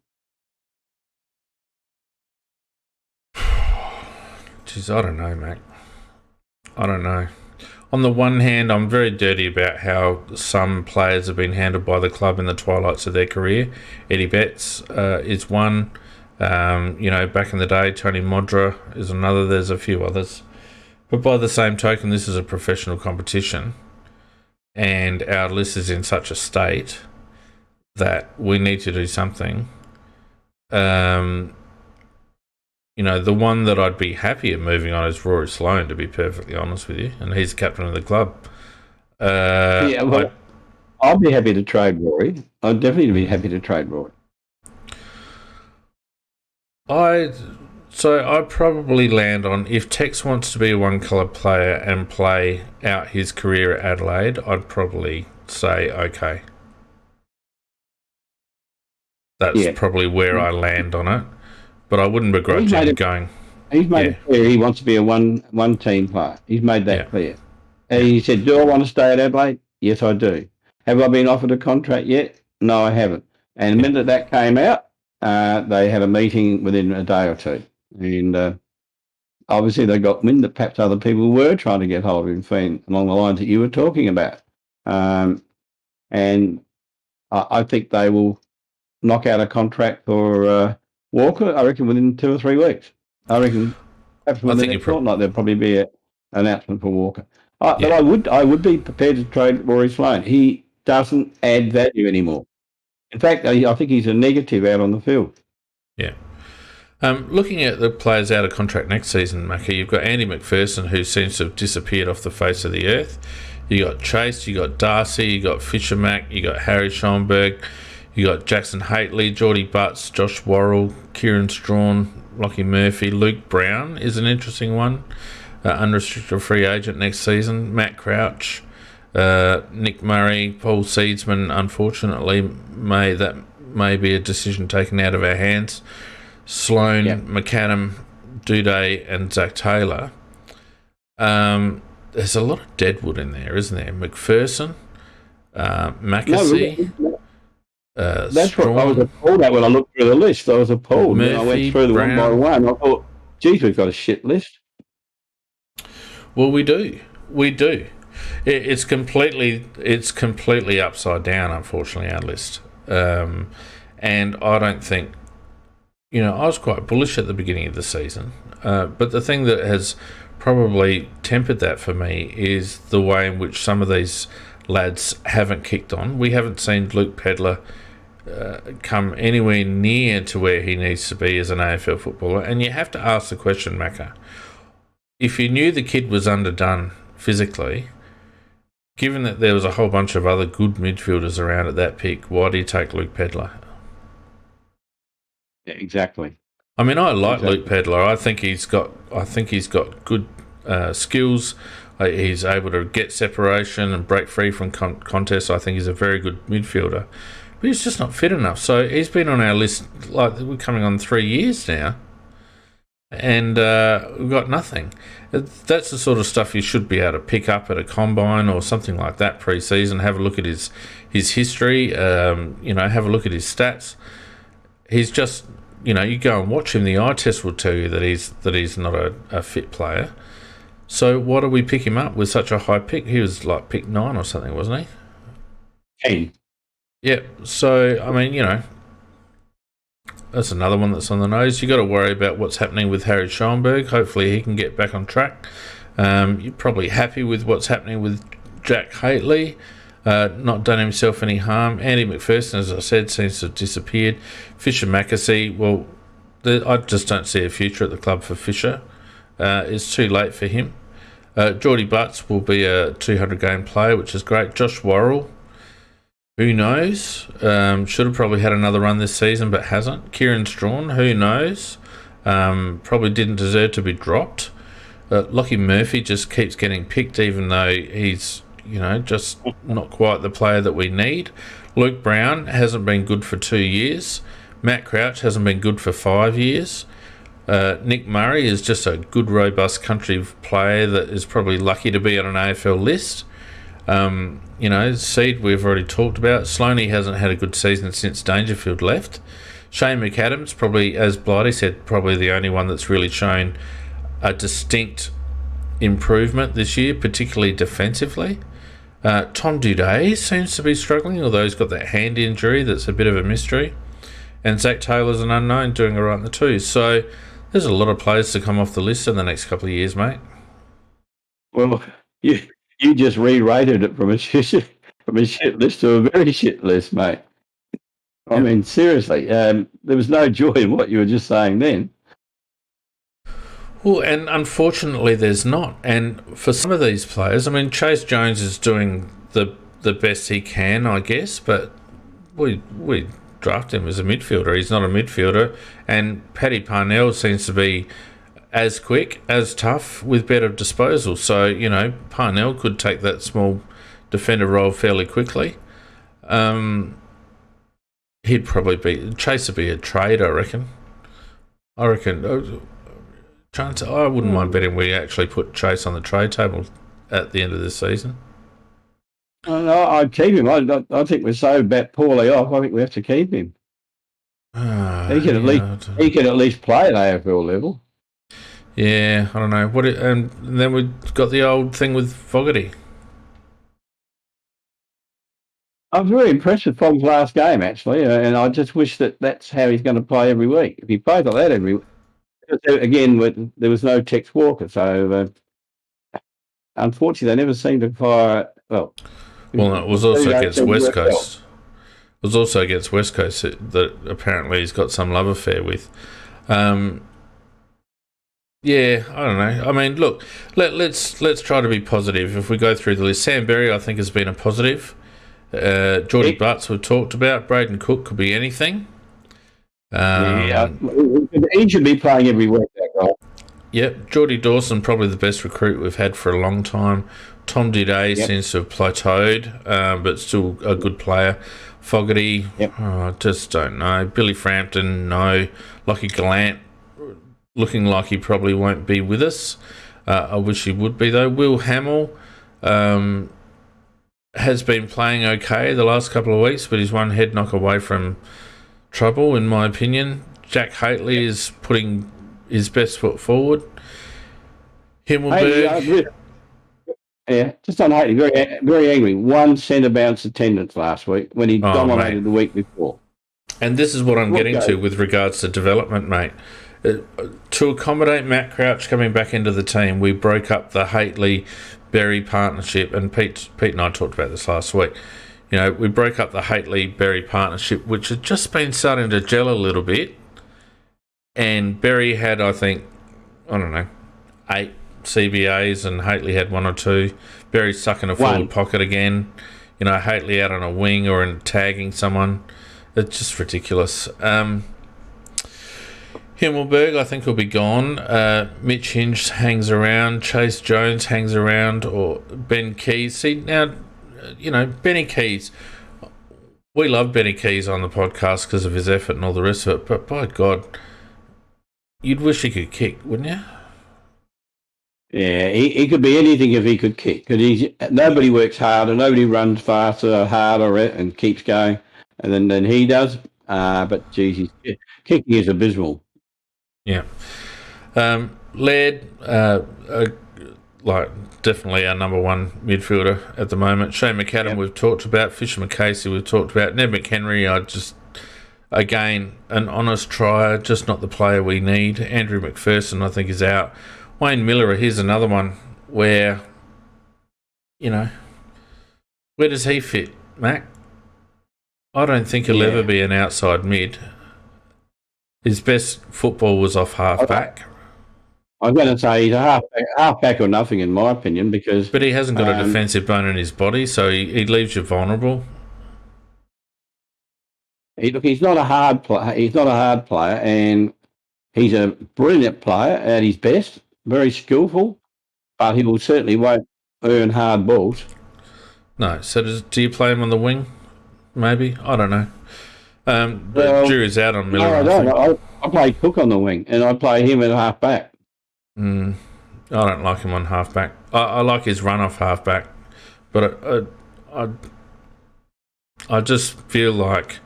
Jeez, I don't know, Mac. I don't know. On the one hand, I'm very dirty about how some players have been handled by the club in the twilights of their career. Eddie Betts is one. Back in the day, Tony Modra is another. There's a few others. But by the same token, this is a professional competition, and our list is in such a state that we need to do something. The one that I'd be happy at moving on is Rory Sloane, to be perfectly honest with you, and he's captain of the club. I'll be happy to trade Rory. I'd definitely be happy to trade Rory. I'd probably land on, if Tex wants to be a one-colour player and play out his career at Adelaide, I'd probably say okay. That's probably where I land on it. But I wouldn't begrudge him going. He's made it clear he wants to be a one-team player. He's made that clear. And he said, do I want to stay at Adelaide? Yes, I do. Have I been offered a contract yet? No, I haven't. And the minute that came out, they had a meeting within a day or two. And obviously they got wind that perhaps other people were trying to get hold of him along the lines that you were talking about. And I think they will knock out a contract for Walker, I reckon, within 2 or 3 weeks. I reckon perhaps within the next fortnight there'll probably be an announcement for Walker. But I would be prepared to trade Rory Sloane. He doesn't add value anymore. In fact, I think he's a negative out on the field. Yeah. Looking at the players out of contract next season, Macca, you've got Andy McPherson, who seems to have disappeared off the face of the earth. You got Chase, you got Darcy, you got Fisher Mac, you got Harry Schoenberg, you got Jackson Haitley, Geordie Butts, Josh Worrell, Kieran Strawn, Lockie Murphy. Luke Brown is an interesting one. Unrestricted free agent next season. Matt Crouch, Nick Murray, Paul Seedsman. Unfortunately, may be a decision taken out of our hands. Sloane, McAdam, Duday, and Zach Taylor. There's a lot of deadwood in there, isn't there? McPherson, Mackesy. That's what I was appalled at when I looked through the list. I was appalled. Murphy, I went through them one by one. I thought, geez, we've got a shit list. Well, we do. It's completely upside down, unfortunately, our list. And I don't think, I was quite bullish at the beginning of the season. But the thing that has probably tempered that for me is the way in which some of these lads haven't kicked on. We haven't seen Luke Pedler come anywhere near to where he needs to be as an AFL footballer. And you have to ask the question, Macca, if you knew the kid was underdone physically, given that there was a whole bunch of other good midfielders around at that pick, why do you take Luke Pedler? Yeah, exactly. I mean, I like Luke Pedler. I think he's got good skills. He's able to get separation and break free from contests. I think he's a very good midfielder. But he's just not fit enough. So he's been on our list, like we're coming on 3 years now. and we've got nothing. That's the sort of stuff you should be able to pick up at a combine or something like that pre-season. Have a look at his history. Have a look at his stats. He's just, you go and watch him. The eye test will tell you that he's not a fit player. So why do we pick him up with such a high pick? He was like pick 9 or something, wasn't he? 10. Yeah. So that's another one that's on the nose. You got to worry about what's happening with Harry Schoenberg. Hopefully he can get back on track. You're probably happy with what's happening with Jack Haitley. Not done himself any harm. Andy McPherson, as I said, seems to have disappeared. Fisher Mackesy, well, I just don't see a future at the club for Fisher. It's too late for him. Geordie Butts will be a 200-game player, which is great. Josh Worrell, who knows? Should have probably had another run this season, but hasn't. Kieran Strawn, who knows? Probably didn't deserve to be dropped. Lockie Murphy just keeps getting picked, even though he's, just not quite the player that we need. Luke Brown hasn't been good for 2 years. Matt Crouch hasn't been good for 5 years. Nick Murray is just a good, robust country player that is probably lucky to be on an AFL list. Seed we've already talked about. Sloaney hasn't had a good season since Dangerfield left. Shane McAdams, probably, as Blighty said, probably the only one that's really shown a distinct improvement this year, particularly defensively. Tom Duday seems to be struggling, although he's got that hand injury that's a bit of a mystery. And Zach Taylor's an unknown, doing all right in the twos. So there's a lot of players to come off the list in the next couple of years, mate. Well, you just re-rated it from a shit list to a very shit list, mate. I mean, seriously, there was no joy in what you were just saying then. Well, and unfortunately there's not. And for some of these players, I mean, Chase Jones is doing the best he can, I guess, but we draft him as a midfielder. He's not a midfielder. And Paddy Parnell seems to be as quick, as tough, with better disposal. So, Parnell could take that small defender role fairly quickly. He'd probably be... Chase would be a trade, I reckon. I wouldn't mind betting we actually put Chase on the trade table at the end of this season. No, I'd keep him. I think we're so poorly off. I think we have to keep him. He could at least play at AFL level. Yeah, I don't know. And then we've got the old thing with Fogarty. I was very impressed with Fogg's last game, actually, and I just wish that's how he's going to play every week. If he plays like that every week, again, there was no Tex Walker, so unfortunately, they never seemed to fire. Well, it was also against West Coast. It was also against West Coast that apparently he's got some love affair with. Yeah, I don't know. I mean, look, let's try to be positive. If we go through the list, Sam Berry, I think, has been a positive. Geordie Butts we've talked about. Braden Cook could be anything. He should be playing every week, that guy. Yep, Geordie Dawson, probably the best recruit we've had for a long time. Tom Duday seems to have plateaued, but still a good player. Fogarty, I just don't know. Billy Frampton, no. Lockie Gallant, looking like he probably won't be with us. I wish he would be, though. Will Hamill has been playing okay the last couple of weeks, but he's one head knock away from trouble, in my opinion. Jack Haitley is putting his best foot forward. Himmelberg... just on Haitley, very, very angry. 1 centre bounce attendance last week when he dominated the week before. And this is what I'm getting to with regards to development, mate. To accommodate Matt Crouch coming back into the team, we broke up the Haitley-Berry partnership, and Pete and I talked about this last week. We broke up the Haitley-Berry partnership, which had just been starting to gel a little bit, and Berry had, I think, 8 CBAs, and Haitley had 1 or 2. Berry stuck in a forward pocket again. Haitley out on a wing or in tagging someone. It's just ridiculous. Himmelberg, I think, will be gone. Mitch Hinge hangs around. Chase Jones hangs around. Or Ben Keys. See, now, Benny Keys. We love Benny Keys on the podcast because of his effort and all the rest of it. But by God, you'd wish he could kick, wouldn't you? Yeah, he could be anything if he could kick. Because nobody works harder, nobody runs faster, harder, and keeps going, and than he does. But geez, kicking is abysmal. Yeah. Laird, definitely our number one midfielder at the moment. Shane McAdam, we've talked about. Fisher McCasey, we've talked about. Ned McHenry, again, an honest trier, just not the player we need. Andrew McPherson, I think, is out. Wayne Miller, here's another one where, where does he fit, Mac? I don't think he'll ever be an outside mid. His best football was off half-back. I'm going to say he's a half-back or nothing, in my opinion, because... But he hasn't got a defensive bone in his body, so he leaves you vulnerable. He's not a hard player. He's not a hard player, and he's a brilliant player at his best, very skillful, but he certainly won't earn hard balls. No. So do you play him on the wing? Maybe? I don't know. The jury's out on Miller. No, I don't. I play Cook on the wing, and I play him at half-back. I don't like him on half-back. I like his run off half-back, but I just feel like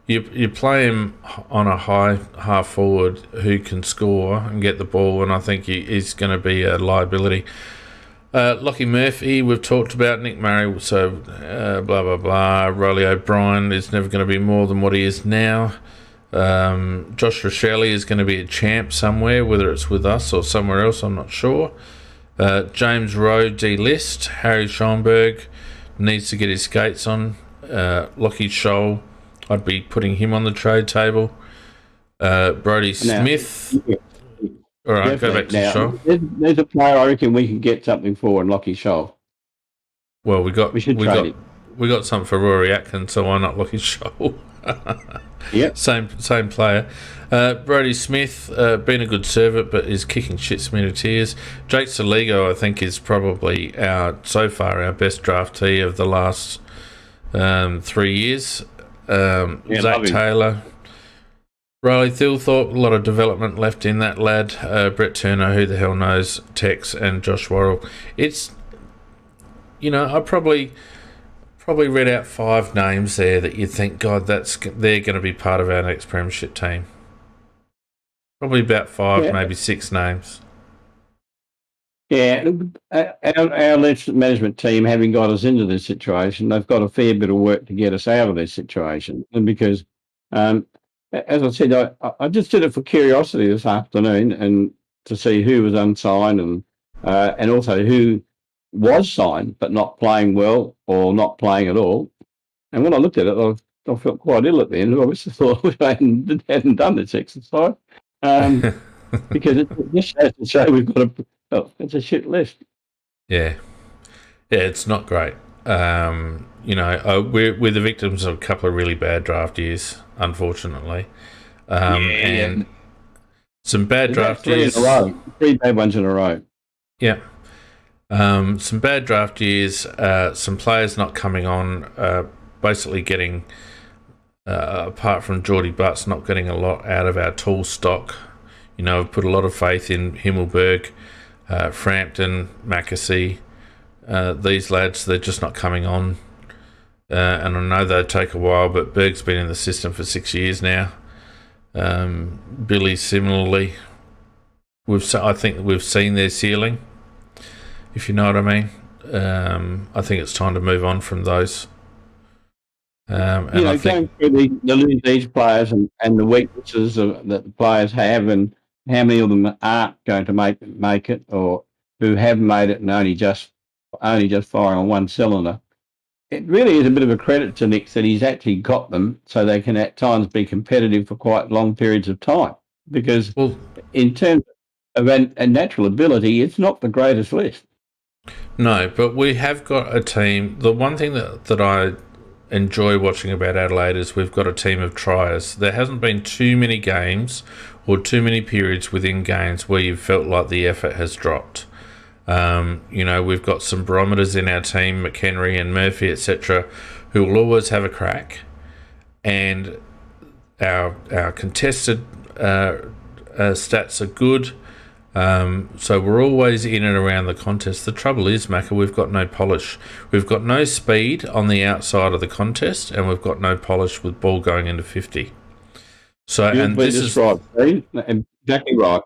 you play him on a high half-forward who can score and get the ball, and I think he's going to be a liability. Lockie Murphy, we've talked about. Nick Murray, so blah, blah, blah. Riley O'Brien is never going to be more than what he is now. Josh Rochelle is going to be a champ somewhere, whether it's with us or somewhere else, I'm not sure. James Rowe delist. Harry Schomburg needs to get his skates on. Lockie Scholl, I'd be putting him on the trade table. Brodie Smith. All right, go back to Scholl. There's a player I reckon we can get something for in Lockie Scholl. Well, we got something for Rory Atkins, so why not Lockie Scholl? Yep. Same player. Brodie Smith, been a good servant, but is kicking shit smear of tears. Jake Saligo, I think, is probably so far our best draftee of the last 3 years. Zach Taylor. Riley Thilthorpe, a lot of development left in that lad. Brett Turner, who the hell knows, Tex, and Josh Worrell. It's, I probably read out 5 names there that you think, God, they're going to be part of our next premiership team. Probably about 5, maybe 6 names. Yeah, our management team, having got us into this situation, they've got a fair bit of work to get us out of this situation. And because, as I said, I just did it for curiosity this afternoon and to see who was unsigned and also who was signed but not playing well or not playing at all. And when I looked at it, I felt quite ill at the end. I just thought we hadn't done this exercise because it just has to show we've got it's a shit list. Yeah, it's not great. We're the victims of a couple of really bad draft years, unfortunately. And some bad draft years. 3 bad ones in a row. Yeah. Some bad draft years, some players not coming on, basically getting, apart from Geordie Butts, not getting a lot out of our tall stock. We've put a lot of faith in Himmelberg, Frampton, Mackesy. These lads, they're just not coming on. And I know they'll take a while, but Berg's been in the system for 6 years now. Billy, similarly. I think we've seen their ceiling, if you know what I mean. I think it's time to move on from those. I think going through these players and the weaknesses that the players have and how many of them aren't going to make it or who have made it and only just firing on one cylinder. It really is a bit of a credit to Nick that he's actually got them so they can at times be competitive for quite long periods of time. Because in terms of a natural ability, it's not the greatest list. No, but we have got a team. The one thing that I enjoy watching about Adelaide is we've got a team of triers. There hasn't been too many games or too many periods within games where you've felt like the effort has dropped. We've got some barometers in our team, McHenry and Murphy, etc., who will always have a crack. And our contested stats are good. So we're always in and around the contest. The trouble is, Macca, we've got no polish. We've got no speed on the outside of the contest, and we've got no polish with ball going into 50. So, and this is right, exactly right.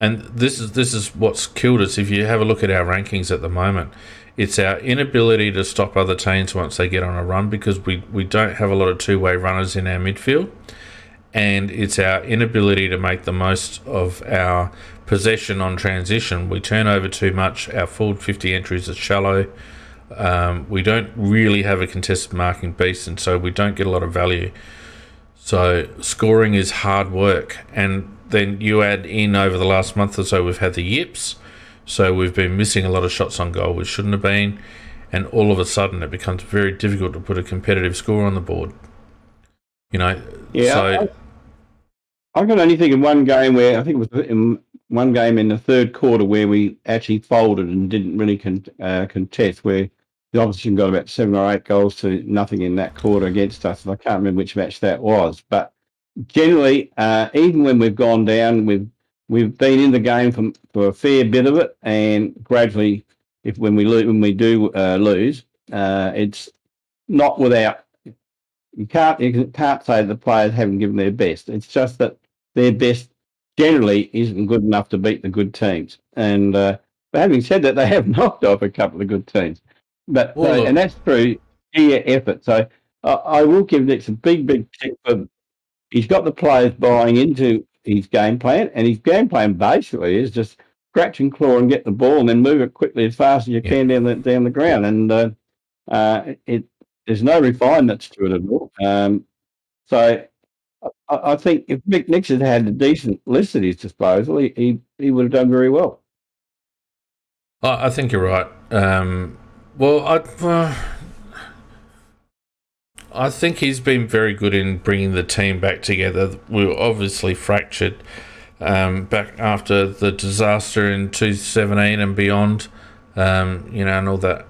And this is what's killed us. If you have a look at our rankings at the moment, it's our inability to stop other teams once they get on a run, because we don't have a lot of two-way runners in our midfield, and it's our inability to make the most of our possession on transition. We turn over too much. Our forward 50 entries are shallow. We don't really have a contested marking beast, and so we don't get a lot of value. So scoring is hard work, and then you add in over the last month or so, we've had the yips, so we've been missing a lot of shots on goal we shouldn't have been, and all of a sudden it becomes very difficult to put a competitive score on the board. Yeah, so I can only think of one game where, I think it was in one game in the third quarter, where we actually folded and didn't really contest, where the opposition got about 7 or 8 goals to nothing in that quarter against us. I can't remember which match that was, but generally, even when we've gone down, we've been in the game for a fair bit of it, and gradually, when we do lose, it's not without. You can't say the players haven't given their best. It's just that their best generally isn't good enough to beat the good teams. And but having said that, they have knocked off a couple of good teams. But and that's through sheer effort. So I will give Nick a big tip for. He's got the players buying into his game plan, and his game plan basically is just scratch and claw and get the ball, and then move it quickly as fast as you can down the ground. And there's no refinement to it at all. So I think if Mick Nixon had a decent list at his disposal, he would have done very well. I think you're right. I think he's been very good in bringing the team back together. We were obviously fractured back after the disaster in 2017 and beyond, and all that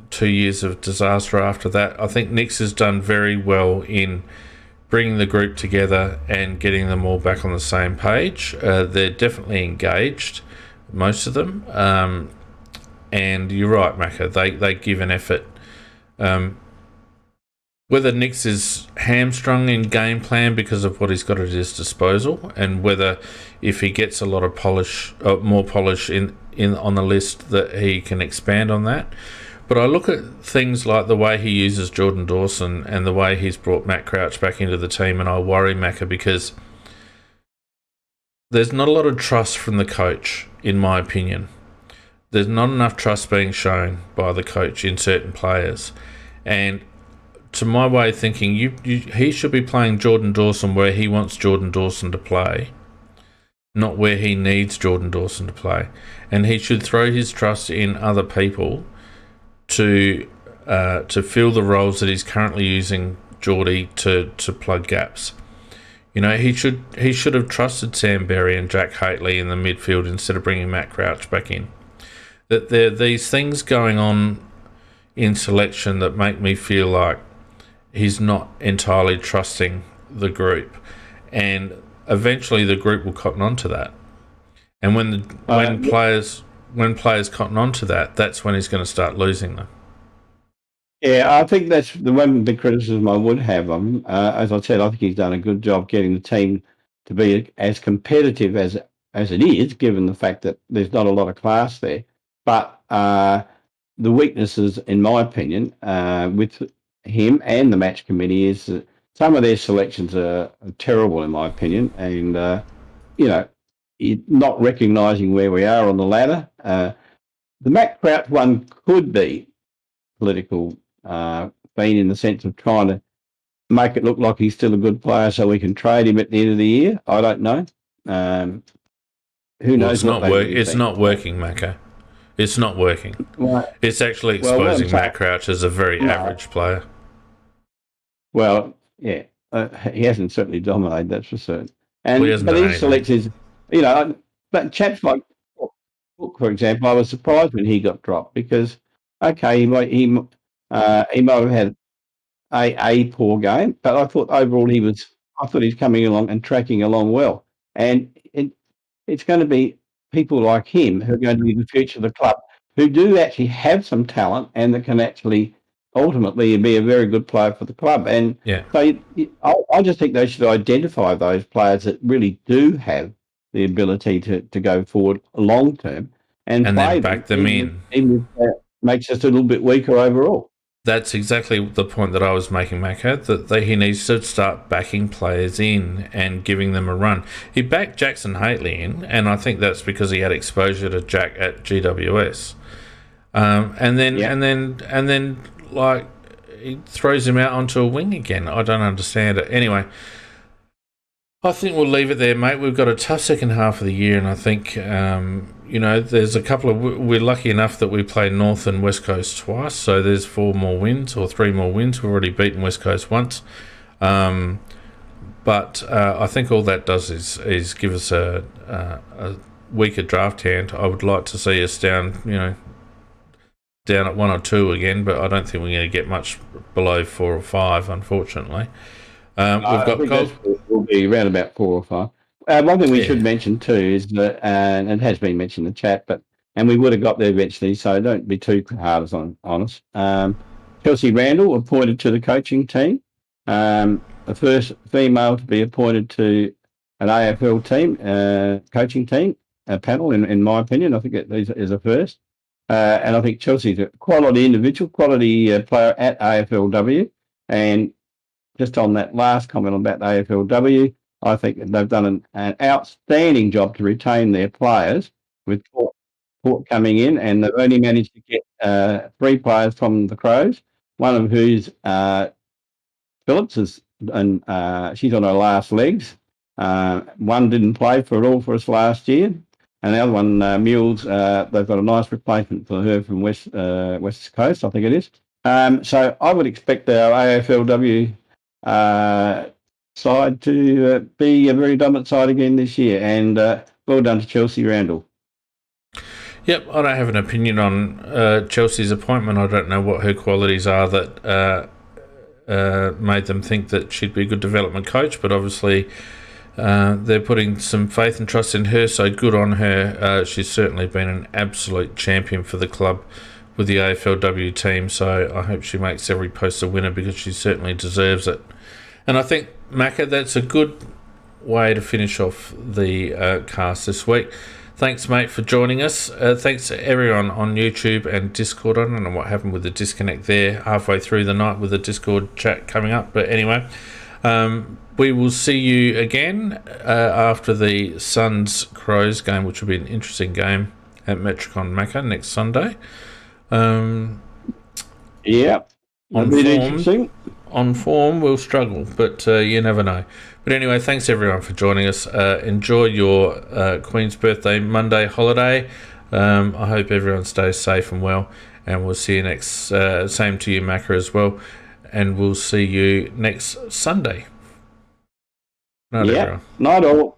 2 years of disaster after that. I think Nix has done very well in bringing the group together and getting them all back on the same page. They're definitely engaged, most of them. And you're right, Macca, they give an effort. Whether Nix is hamstrung in game plan because of what he's got at his disposal, and whether if he gets a lot of more polish in on the list, that he can expand on that. But I look at things like the way he uses Jordan Dawson and the way he's brought Matt Crouch back into the team, and I worry, Macca, because there's not a lot of trust from the coach, in my opinion. There's not enough trust being shown by the coach in certain players. And to my way of thinking, he should be playing Jordan Dawson where he wants Jordan Dawson to play, not where he needs Jordan Dawson to play. And he should throw his trust in other people to fill the roles that he's currently using Geordie to plug gaps. He should have trusted Sam Berry and Jack Haitley in the midfield instead of bringing Matt Crouch back in. That there are these things going on in selection that make me feel like he's not entirely trusting the group, and eventually the group will cotton on to that. And when players cotton on to that, that's when he's going to start losing them. Yeah, I think that's the one big criticism I would have of him. As I said, I think he's done a good job getting the team to be as competitive as it is, given the fact that there's not a lot of class there. But the weaknesses, in my opinion, with him and the match committee, is that some of their selections are terrible, in my opinion, and not recognising where we are on the ladder. The Matt Crouch one could be political being in the sense of trying to make it look like he's still a good player so we can trade him at the end of the year. I don't know. Who knows? It's not working, Macca. It's not working. Right. It's actually exposing Matt Crouch as a very average player. Well, yeah, he hasn't certainly dominated, that's for certain. But he selects his, but chaps like Cook, for example, I was surprised when he got dropped because, okay, he might have had a poor game, but I thought overall he was coming along and tracking along well. And it's going to be people like him who are going to be the future of the club, who do actually have some talent and that can actually ultimately be a very good player for the club. And so I just think they should identify those players that really do have the ability to go forward long term and play then back them in. Even if that makes us a little bit weaker overall. That's exactly the point that I was making, Mako, that he needs to start backing players in and giving them a run. He backed Jackson Haitley in, and I think that's because he had exposure to Jack at GWS. And then like he throws him out onto a wing again. I don't understand it. Anyway, I think we'll leave it there, mate. We've got a tough second half of the year, and I think there's a couple of. We're lucky enough that we play North and West Coast twice, so there's 4 more wins or 3 more wins. We've already beaten West Coast once, but I think all that does is give us a weaker draft hand. I would like to see us down at 1 or 2 again, but I don't think we're going to get much below 4 or 5, unfortunately. We'll be around about 4 or 5. One thing we should mention too is that, and it has been mentioned in the chat, and we would have got there eventually, so don't be too hard on us. Chelsea Randall appointed to the coaching team, the first female to be appointed to an AFL team, coaching team, panel, in my opinion. I think it is a first. And I think Chelsea's a quality individual, quality player at AFLW. And just on that last comment about the AFLW, I think that they've done an outstanding job to retain their players with Port coming in, and they've only managed to get 3 players from the Crows, one of whose Phillips is, and she's on her last legs. One didn't play for us last year. And the other one, Mules, they've got a nice replacement for her from West Coast, I think it is. So I would expect our AFLW side to be a very dominant side again this year. And well done to Chelsea Randall. Yep, I don't have an opinion on Chelsea's appointment. I don't know what her qualities are that made them think that she'd be a good development coach, but obviously they're putting some faith and trust in her, so good on her. She's certainly been an absolute champion for the club with the AFLW team, so I hope she makes every post a winner because she certainly deserves it. And I think, Macca, that's a good way to finish off the cast this week. Thanks, mate, for joining us. Thanks to everyone on YouTube and Discord. I don't know what happened with the disconnect there halfway through the night with the Discord chat coming up, but anyway, we will see you again after the Suns-Crows game, which will be an interesting game at Metricon Macca next Sunday. On form, we'll struggle, but you never know. But anyway, thanks everyone for joining us. Enjoy your Queen's Birthday Monday holiday. I hope everyone stays safe and well, and we'll see you next. Same to you, Macca, as well. And we'll see you next Sunday. Night, everyone. Night all.